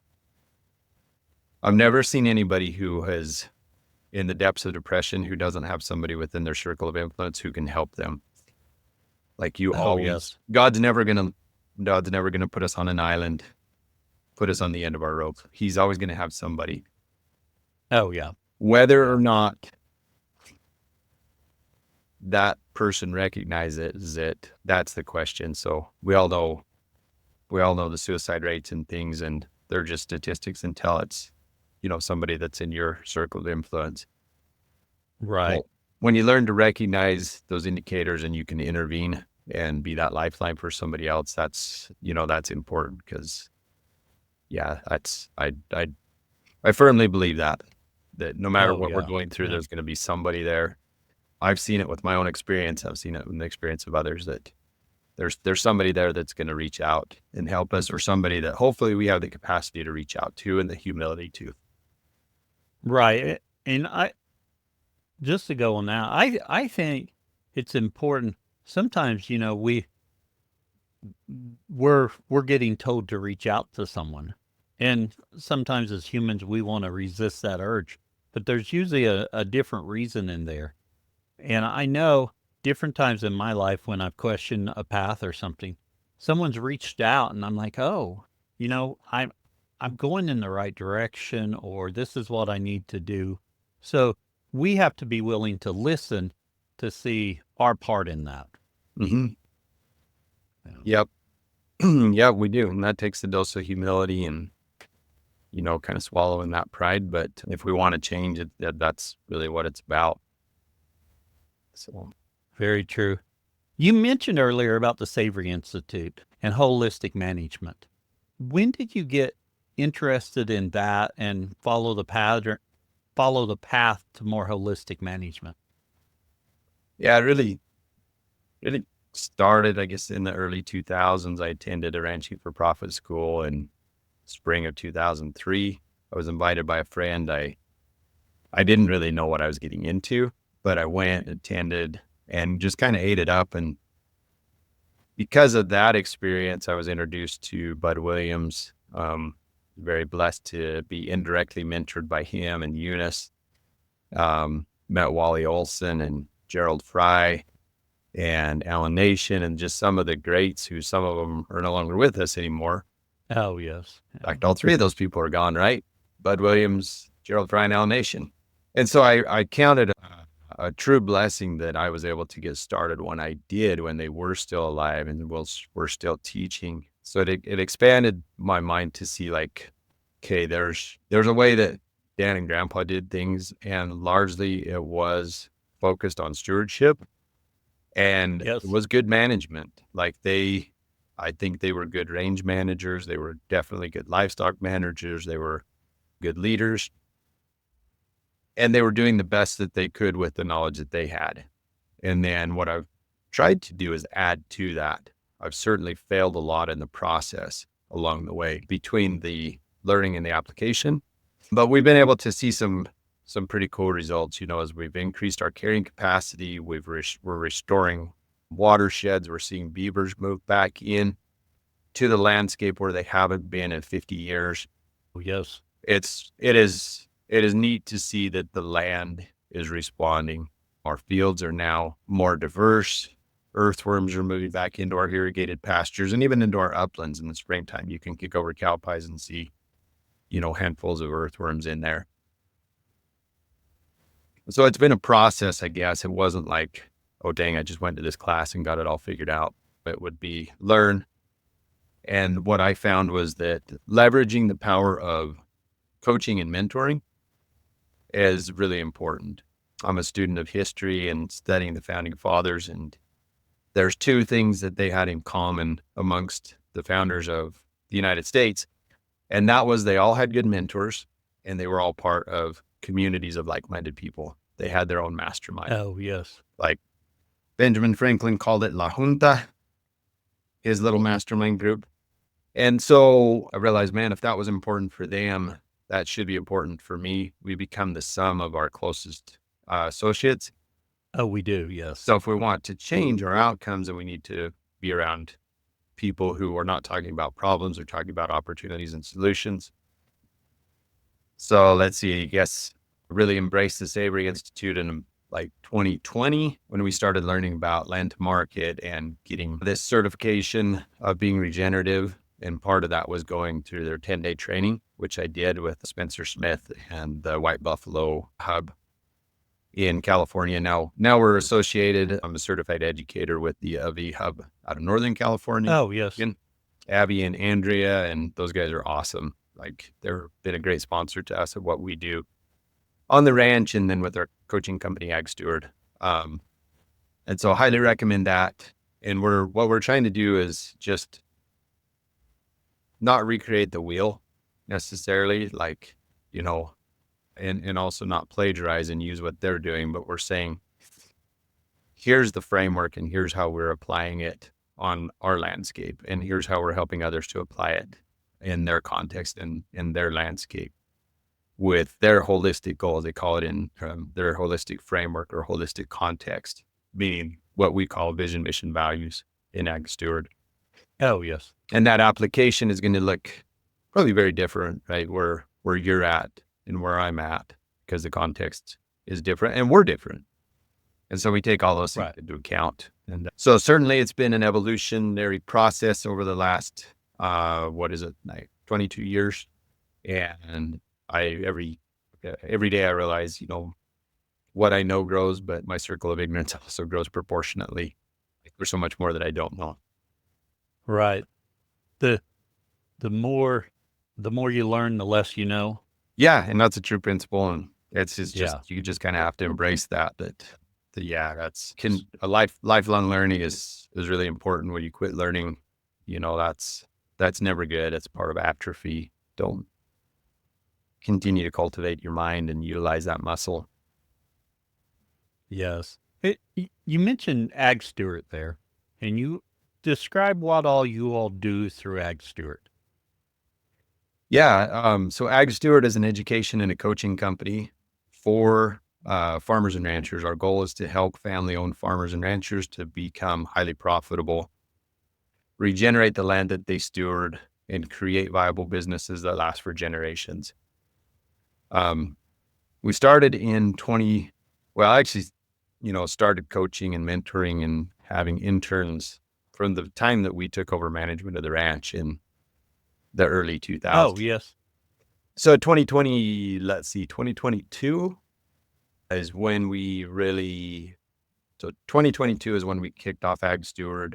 never seen anybody who has in the depths of depression who doesn't have somebody within their circle of influence who can help them. Like God's never going to put us on an island, put us on the end of our rope. He's always going to have somebody. Oh yeah. Whether or not that person recognizes it, that's the question. So we all know the suicide rates and things, and they're just statistics until it's, somebody that's in your circle of influence. Right. Well, when you learn to recognize those indicators and you can intervene and be that lifeline for somebody else, that's important because I firmly believe that no matter what we're going through, there's going to be somebody there. I've seen it with my own experience. I've seen it in the experience of others that there's somebody there that's going to reach out and help us, or somebody that hopefully we have the capacity to reach out to and the humility to. Right. And just to go on that, I think it's important. Sometimes, we're getting told to reach out to someone. And sometimes as humans, we want to resist that urge, but there's usually a different reason in there. And I know different times in my life when I've questioned a path or something, someone's reached out and I'm like, oh, I'm going in the right direction, or this is what I need to do. So we have to be willing to listen to see our part in that. Mm-hmm. Yep. Yeah, we do. And that takes a dose of humility and, kind of swallowing that pride. But if we want to change it, that's really what it's about. So very true. You mentioned earlier about the Savory Institute and holistic management. When did you get interested in that and follow the path to more holistic management? Yeah, really started, I guess, in the early 2000s. I attended a Ranching for Profit school in spring of 2003. I was invited by a friend. I didn't really know what I was getting into, but I went, attended, and just kind of ate it up. And because of that experience, I was introduced to Bud Williams. Very blessed to be indirectly mentored by him and Eunice. Met Wally Olson and Gerald Fry and Alan Nation and just some of the greats who some of them are no longer with us anymore. Oh, yes. In fact, all three of those people are gone, right? Bud Williams, Gerald Fry, and Alan Nation. And so I counted a true blessing that I was able to get started when I did, when they were still alive and were still teaching. So it expanded my mind to see like, okay, there's a way that Dan and Grandpa did things, and largely it was focused on stewardship, and Yes. It was good management. Like I think they were good range managers. They were definitely good livestock managers. They were good leaders, and they were doing the best that they could with the knowledge that they had. And then what I've tried to do is add to that. I've certainly failed a lot in the process along the way between the learning and the application, but we've been able to see some pretty cool results, as we've increased our carrying capacity. We're restoring watersheds. We're seeing beavers move back in to the landscape where they haven't been in 50 years. Oh, yes. It is neat to see that the land is responding. Our fields are now more diverse. Earthworms are moving back into our irrigated pastures and even into our uplands in the springtime. You can kick over cow pies and see, handfuls of earthworms in there. So it's been a process, I guess. It wasn't like, oh, dang, I just went to this class and got it all figured out. It would be learn. And what I found was that leveraging the power of coaching and mentoring is really important. I'm a student of history and studying the founding fathers, and there's two things that they had in common amongst the founders of the United States. And that was they all had good mentors, and they were all part of communities of like-minded people. They had their own mastermind. Oh, yes. Like Benjamin Franklin called it La Junta, his little mastermind group. And so I realized, man, if that was important for them, that should be important for me. We become the sum of our closest associates. Oh, we do. Yes. So if we want to change our outcomes, then we need to be around people who are not talking about problems or talking about opportunities and solutions. So let's see, I guess really embraced the Savory Institute in like 2020 when we started learning about land to market and getting this certification of being regenerative. And part of that was going through their 10-day training, which I did with Spencer Smith and the White Buffalo Hub in California. Now we're associated. I'm a certified educator with the AV Hub out of Northern California. Oh, yes. Abby and Andrea, and those guys are awesome. Like, they've been a great sponsor to us of what we do on the ranch and then with our coaching company, AgSteward. And so I highly recommend that. And what we're trying to do is just not recreate the wheel necessarily, like, and also not plagiarize and use what they're doing, but we're saying, here's the framework and here's how we're applying it on our landscape. And here's how we're helping others to apply it in their context and in their landscape with their holistic goals. They call it in their holistic framework or holistic context, meaning what we call vision, mission, values in AgSteward. Oh, yes. And that application is going to look probably very different, right? Where you're at and where I'm at, because the context is different and we're different. And so we take all those things into account. And so certainly it's been an evolutionary process over the last, 22 years. And every day I realize, what I know grows, but my circle of ignorance also grows proportionately. There's so much more that I don't know. Right. The more you learn, the less you know. Yeah. And that's a true principle. And it's just, you just kind of have to embrace that lifelong learning is really important. When you quit learning, that's never good. It's part of atrophy. Don't continue to cultivate your mind and utilize that muscle. Yes. You mentioned AgSteward there, and you describe what all you all do through AgSteward. Yeah. So AgSteward is an education and a coaching company for farmers and ranchers. Our goal is to help family-owned farmers and ranchers to become highly profitable, regenerate the land that they steward, and create viable businesses that last for generations. We started started coaching and mentoring and having interns from the time that we took over management of the ranch in the early 2000s. Oh, yes. So 2022 is when 2022 is when we kicked off AgSteward.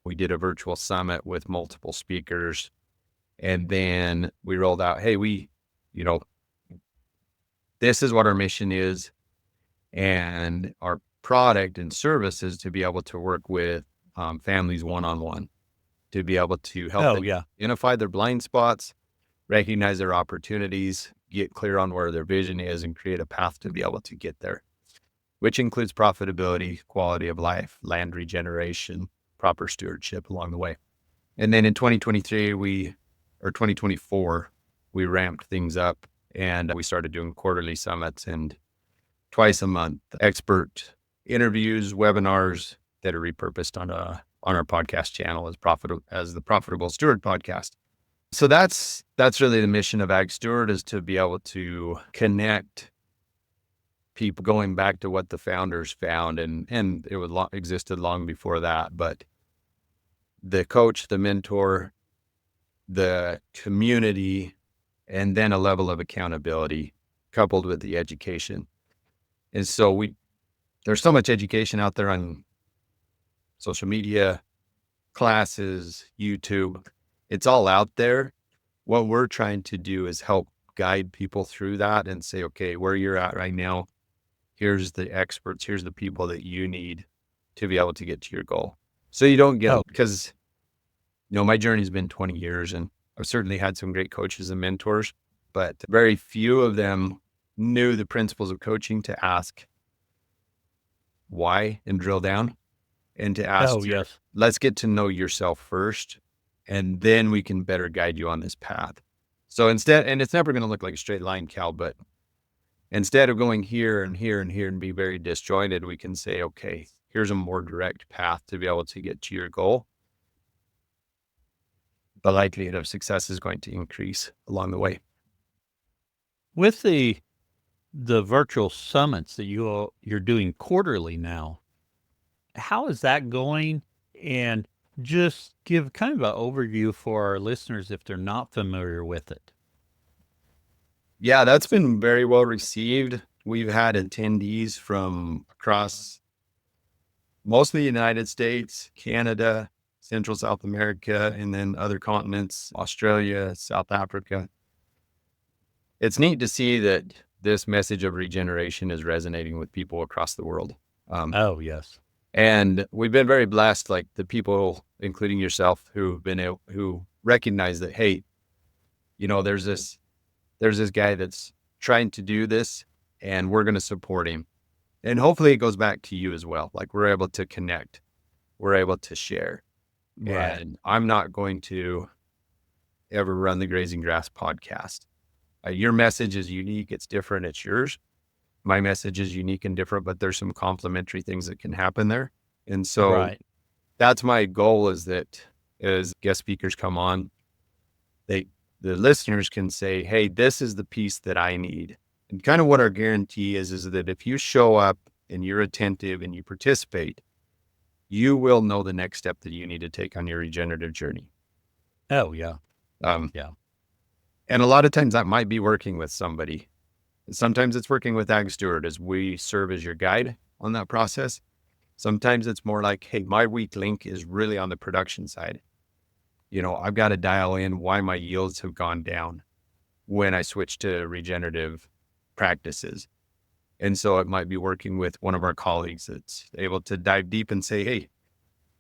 We did a virtual summit with multiple speakers. And then we rolled out, hey, this is what our mission is. And our product and service is to be able to work with families one-on-one, to be able to help them identify their blind spots, recognize their opportunities, get clear on where their vision is, and create a path to be able to get there, which includes profitability, quality of life, land regeneration, proper stewardship along the way. And then in 2024, we ramped things up and we started doing quarterly summits and twice a month expert interviews, webinars that are repurposed on our podcast channel as the Profitable Steward podcast. So that's really the mission of AgSteward, is to be able to connect people, going back to what the founders found, and it was existed long before that, but the coach, the mentor, the community, and then a level of accountability coupled with the education. And so there's so much education out there on social media, classes, YouTube. It's all out there. What we're trying to do is help guide people through that and say, okay, where you're at right now, here's the experts, here's the people that you need to be able to get to your goal. So you don't get, because, my journey's been 20 years and I've certainly had some great coaches and mentors, but very few of them knew the principles of coaching to ask why and drill down, and to ask, let's get to know yourself first, and then we can better guide you on this path. So instead, and it's never going to look like a straight line, Cal, but instead of going here and here and here and be very disjointed, we can say, okay, here's a more direct path to be able to get to your goal. The likelihood of success is going to increase along the way. With the virtual summits that you're doing quarterly now, how is that going? And just give kind of an overview for our listeners if they're not familiar with it. Yeah, that's been very well received. We've had attendees from across mostly the United States, Canada, Central South America, and then other continents, Australia, South Africa. It's neat to see that this message of regeneration is resonating with people across the world. Oh, yes. And we've been very blessed, like the people, including yourself, who recognize that, hey, there's this guy that's trying to do this, and we're going to support him. And hopefully it goes back to you as well. Like we're able to connect, we're able to share. Right. And I'm not going to ever run the Grazing Grass podcast. Your message is unique. It's different. It's yours. My message is unique and different, but there's some complementary things that can happen there. And so that's my goal, is that as guest speakers come on, the listeners can say, hey, this is the piece that I need. And kind of what our guarantee is that if you show up and you're attentive and you participate, you will know the next step that you need to take on your regenerative journey. Oh, yeah. Yeah. And a lot of times that might be working with somebody. Sometimes it's working with AgSteward as we serve as your guide on that process. Sometimes it's more like, hey, my weak link is really on the production side. I've got to dial in why my yields have gone down when I switch to regenerative practices. And so it might be working with one of our colleagues that's able to dive deep and say, hey,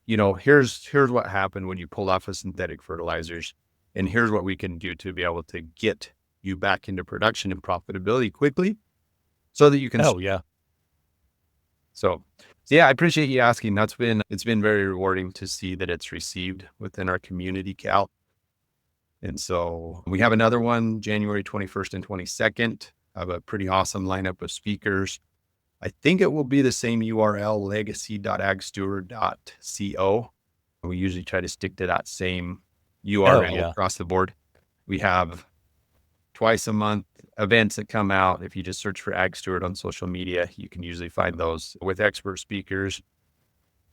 here's what happened when you pull off of synthetic fertilizers. And here's what we can do to be able to get you back into production and profitability quickly so that you can. Oh, yeah. So yeah, I appreciate you asking. It's been very rewarding to see that it's received within our community, Cal. And so we have another one, January 21st and 22nd. I have a pretty awesome lineup of speakers. I think it will be the same URL, legacy.agsteward.co. We usually try to stick to that same URL across the board. We have twice a month events that come out. If you just search for AgSteward on social media, you can usually find those with expert speakers.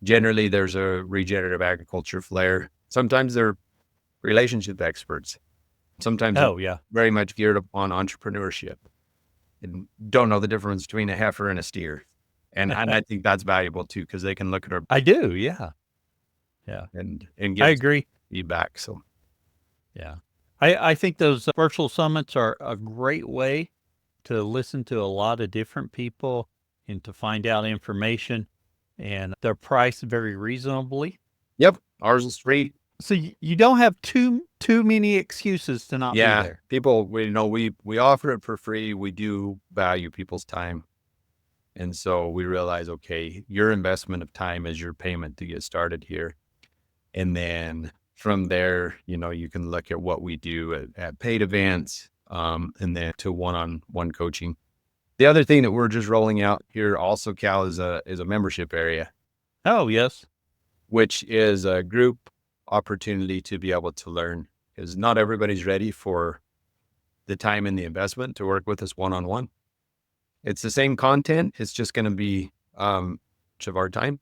Generally, there's a regenerative agriculture flair. Sometimes they're relationship experts. Sometimes very much geared upon entrepreneurship and don't know the difference between a heifer and a steer. And I think that's valuable too, because they can look at our. I do. Yeah. Yeah. And give I agree. feedback. So, yeah. I think those virtual summits are a great way to listen to a lot of different people and to find out information, and they're priced very reasonably. Yep. Ours is free. So you don't have too many excuses to not be there. People, we offer it for free. We do value people's time. And so we realize, okay, your investment of time is your payment to get started here. And then from there, you can look at what we do at paid events, and then to one-on-one coaching. The other thing that we're just rolling out here also, Cal, is a membership area. Oh, yes. Which is a group opportunity to be able to learn, because not everybody's ready for the time and the investment to work with us one-on-one. It's the same content. It's just going to be much of our time.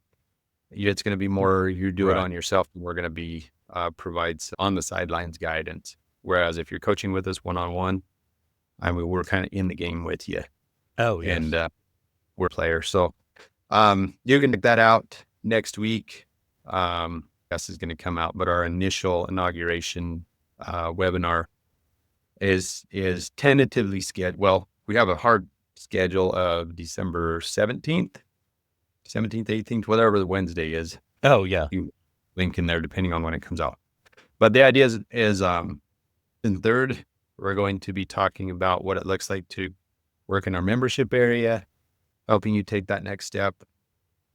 It's going to be more, you do it on yourself, and we're going to be provides on the sidelines guidance. Whereas if you're coaching with us one-on-one, we're kind of in the game with you. Oh, yes. And we're players. So you can check that out next week. This is going to come out, but our initial inauguration webinar is tentatively scheduled. Well, we have a hard schedule of December 17th, 18th, whatever the Wednesday is. Oh, yeah. You link in there depending on when it comes out. But the idea is in third, we're going to be talking about what it looks like to work in our membership area, helping you take that next step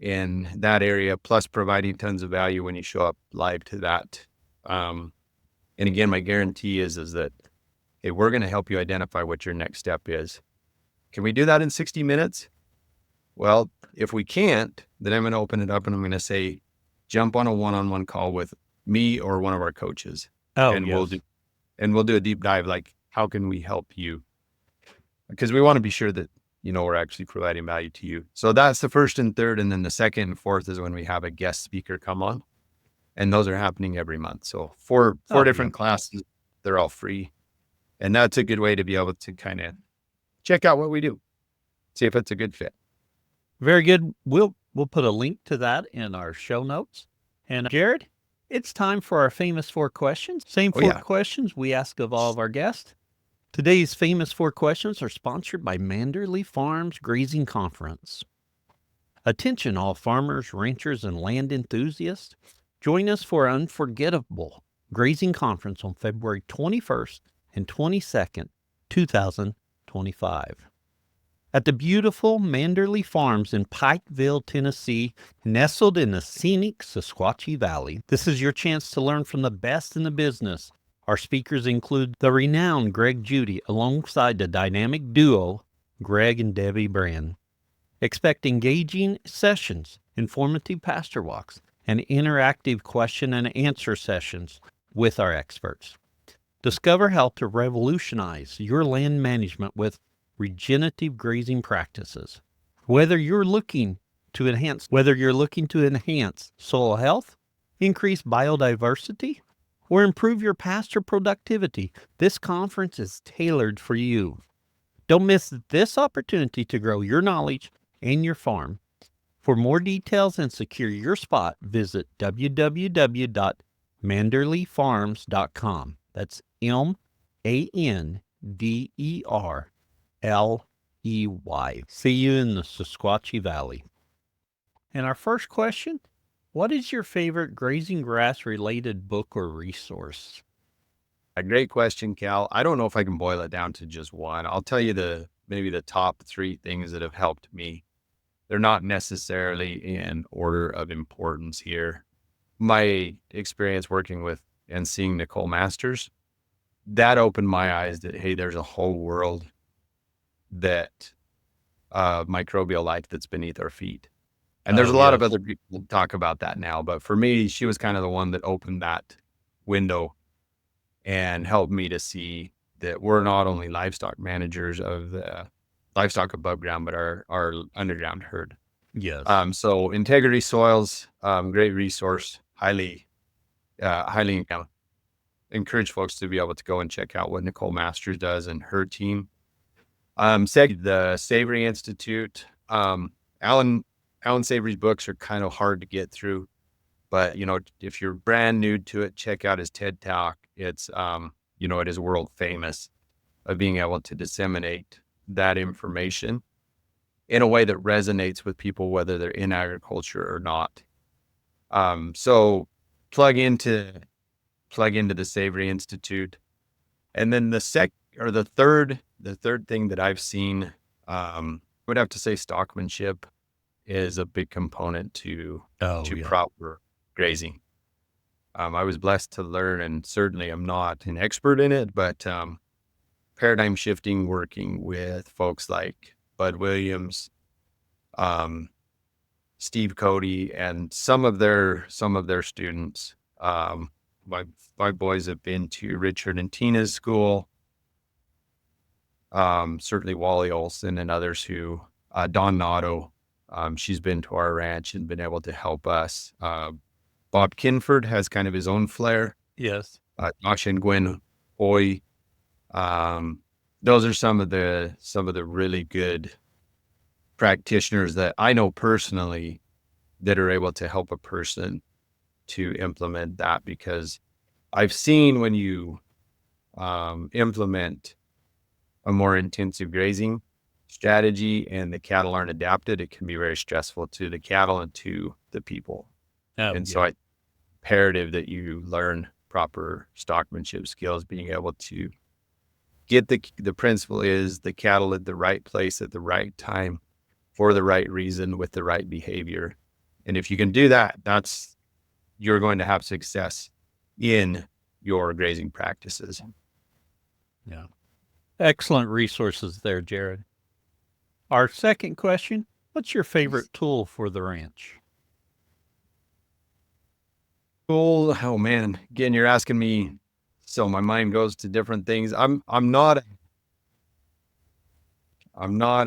in that area, plus providing tons of value when you show up live to that. And again, my guarantee is that hey, we're going to help you identify what your next step is. Can we do that in 60 minutes? Well, if we can't, then I'm going to open it up and I'm going to say, jump on a one-on-one call with me or one of our coaches. And we'll do a deep dive, like, how can we help you? Because we want to be sure that, we're actually providing value to you. So that's the first and third. And then the second and fourth is when we have a guest speaker come on. And those are happening every month. So four different classes, they're all free. And that's a good way to be able to kind of check out what we do, see if it's a good fit. Very good. We'll put a link to that in our show notes. And Jared, it's time for our famous 4 questions. Same 4 questions we ask of all of our guests. Today's famous 4 questions are sponsored by Manderley Farms Grazing Conference. Attention all farmers, ranchers, and land enthusiasts. Join us for an unforgettable grazing conference on February 21st and 22nd, 2025. At the beautiful Manderley Farms in Pikeville, Tennessee, nestled in the scenic Sequestration Valley. This is your chance to learn from the best in the business. Our speakers include the renowned Greg Judy alongside the dynamic duo, Greg and Debbie Brand. Expect engaging sessions, informative pasture walks, and interactive question and answer sessions with our experts. Discover how to revolutionize your land management with regenerative grazing practices. Whether you're looking to enhance soil health, increase biodiversity, or improve your pasture productivity, this conference is tailored for you. Don't miss this opportunity to grow your knowledge and your farm. For more details and secure your spot, visit www.manderleyfarms.com. That's MANDERLEY. See you in the Sequestration Valley. And our first question, what is your favorite grazing grass related book or resource? A great question, Cal. I don't know if I can boil it down to just one. I'll tell you maybe the top 3 things that have helped me. They're not necessarily in order of importance here. My experience working with and seeing Nicole Masters, that opened my eyes that, hey, there's a whole world that microbial life that's beneath our feet. And there's a lot of other people that talk about that now. But for me, she was kind of the one that opened that window and helped me to see that we're not only livestock managers of the livestock above ground, but our underground herd. Yes. So Integrity Soils, great resource. Highly encourage folks to be able to go and check out what Nicole Masters does and her team. Second, the Savory Institute. Alan Savory's books are kind of hard to get through, but if you're brand new to it, check out his TED Talk. It's it is world famous of being able to disseminate that information in a way that resonates with people, whether they're in agriculture or not. So plug into the Savory Institute. And then the third thing that I've seen, I would have to say stockmanship is a big component to proper grazing. I was blessed to learn, and certainly I'm not an expert in it, but paradigm shifting, working with folks like Bud Williams, Steve Cody, and some of their students. My boys have been to Richard and Tina's school. Certainly Wally Olson and others who, Dawn Notto, she's been to our ranch and been able to help us. Bob Kinford has kind of his own flair. Yes. Josh and Gwen Hoy. Those are some of the really good practitioners that I know personally that are able to help a person to implement that, because I've seen when you implement a more intensive grazing strategy and the cattle aren't adapted, it can be very stressful to the cattle and to the people. So it's imperative that you learn proper stockmanship skills, being able to get the principle is the cattle at the right place at the right time for the right reason with the right behavior. And if you can do that, you're going to have success in your grazing practices. Yeah. Excellent resources there, Jared. Our second question, what's your favorite tool for the ranch? Cool. Oh man, again, you're asking me, so my mind goes to different things. I'm not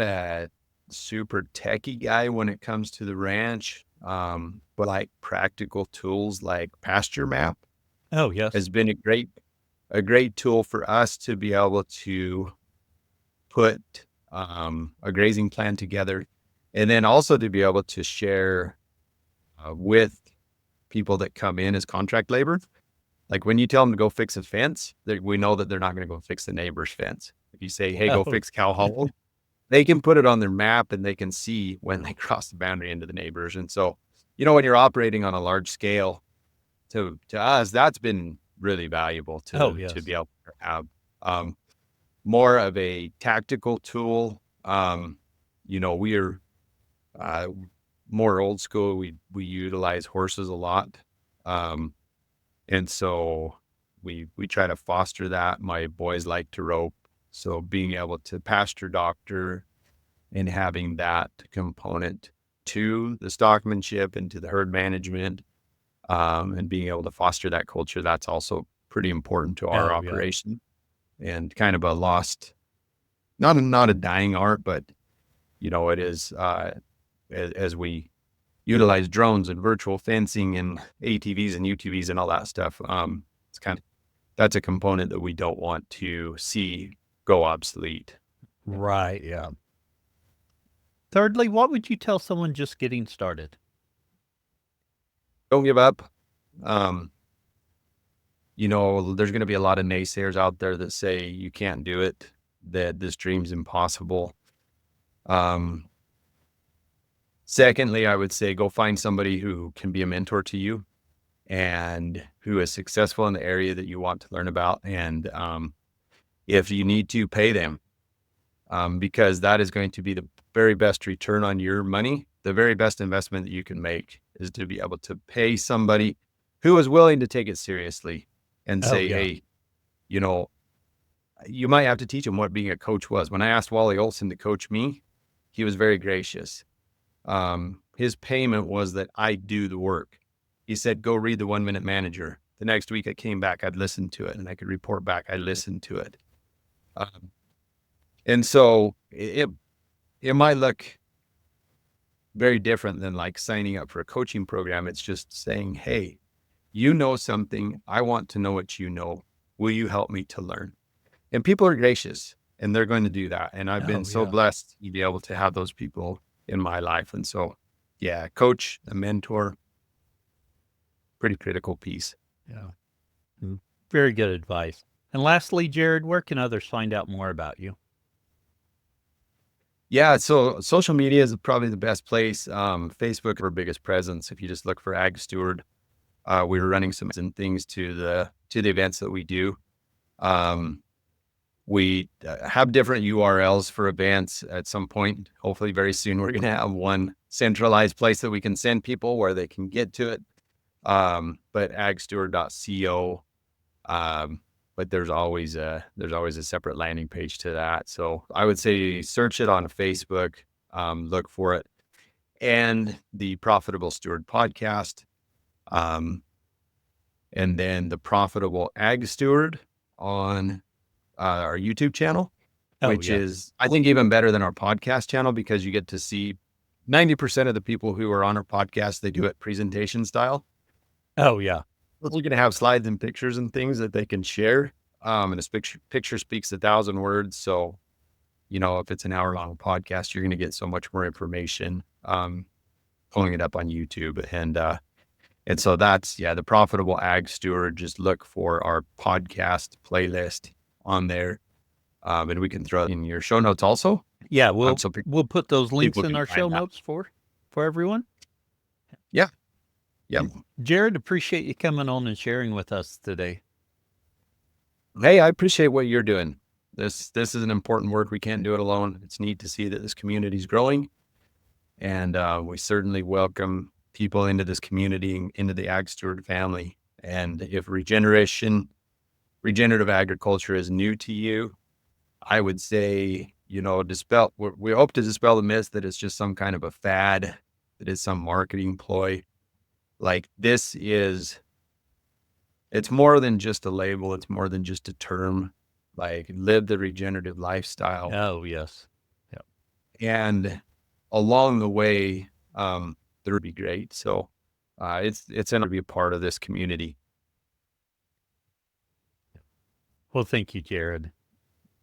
a super techie guy when it comes to the ranch. But like practical tools like pasture map Oh, yes. has been a great tool for us to be able to put a grazing plan together, and then also to be able to share with people that come in as contract labor. Like when you tell them to go fix a fence, we know that they're not going to go fix the neighbor's fence. If you say, hey, go Oh, fix cow hollow, they can put it on their map and they can see when they cross the boundary into the neighbors. And so, when you're operating on a large scale, to us, that's been really valuable oh, to yes. be able to have more of a tactical tool. We're more old school. We utilize horses a lot. And so we try to foster that. My boys like to rope. So being able to pasture doctor and having that component to the stockmanship and to the herd management, and being able to foster that culture, that's also pretty important to our Oh, yeah. operation, and kind of a lost, not a dying art, but it is, as we utilize drones and virtual fencing and ATVs and UTVs and all that stuff. That's a component that we don't want to see go obsolete. Right. Yeah. Thirdly, what would you tell someone just getting started? Don't give up. There's going to be a lot of naysayers out there that say you can't do it, that this dream's impossible. Secondly, I would say go find somebody who can be a mentor to you and who is successful in the area that you want to learn about. And if you need to, pay them, because that is going to be the very best return on your money. The very best investment that you can make is to be able to pay somebody who is willing to take it seriously and Oh, say, yeah. hey, you might have to teach them what being a coach was. When I asked Wally Olson to coach me, he was very gracious. His payment was that I do the work. He said, go read the 1 Minute Manager. The next week I came back, I'd listen to it and I could report back. I listened to it. And so it might look very different than like signing up for a coaching program. It's just saying, hey, you know something. I want to know what you know. Will you help me to learn? And people are gracious and they're going to do that. And I've been so blessed to be able to have those people in my life. And so, yeah, coach, a mentor, pretty critical piece. Yeah. Very good advice. And lastly, Jared, where can others find out more about you? Yeah, so social media is probably the best place. Facebook, our biggest presence. If you just look for AgSteward, we're running some things to the events that we do. We have different URLs for events at some point. Hopefully very soon, we're going to have one centralized place that we can send people where they can get to it. But agsteward.co. But there's always a separate landing page to that. So I would say search it on Facebook, look for it, and the Profitable Steward podcast, and then the Profitable AgSteward on our YouTube channel, which is, I think, even better than our podcast channel because you get to see 90% of the people who are on our podcast, they do it presentation style. Oh, yeah. We're going to have slides and pictures and things that they can share. And a picture speaks 1,000 words. So, if it's an hour-long podcast, you're going to get so much more information, pulling it up on YouTube. And so that's, the Profitable Ag Steward. Just look for our podcast playlist on there. And we can throw it in your show notes also. Yeah, we'll put those links in our show notes for everyone. Yeah. Yeah. Jared, appreciate you coming on and sharing with us today. Hey, I appreciate what you're doing. This is an important work. We can't do it alone. It's neat to see that this community is growing. And we certainly welcome people into this community, into the AgSteward family. And if regeneration regenerative agriculture is new to you, I would say, we hope to dispel the myth that it's just some kind of a fad, that is some marketing ploy. Like it's more than just a label. It's more than just a term. Like, live the regenerative lifestyle. Oh, yes. Yep. And along the way, there would be great. So it's an honor to be a part of this community. Well, thank you, Jared.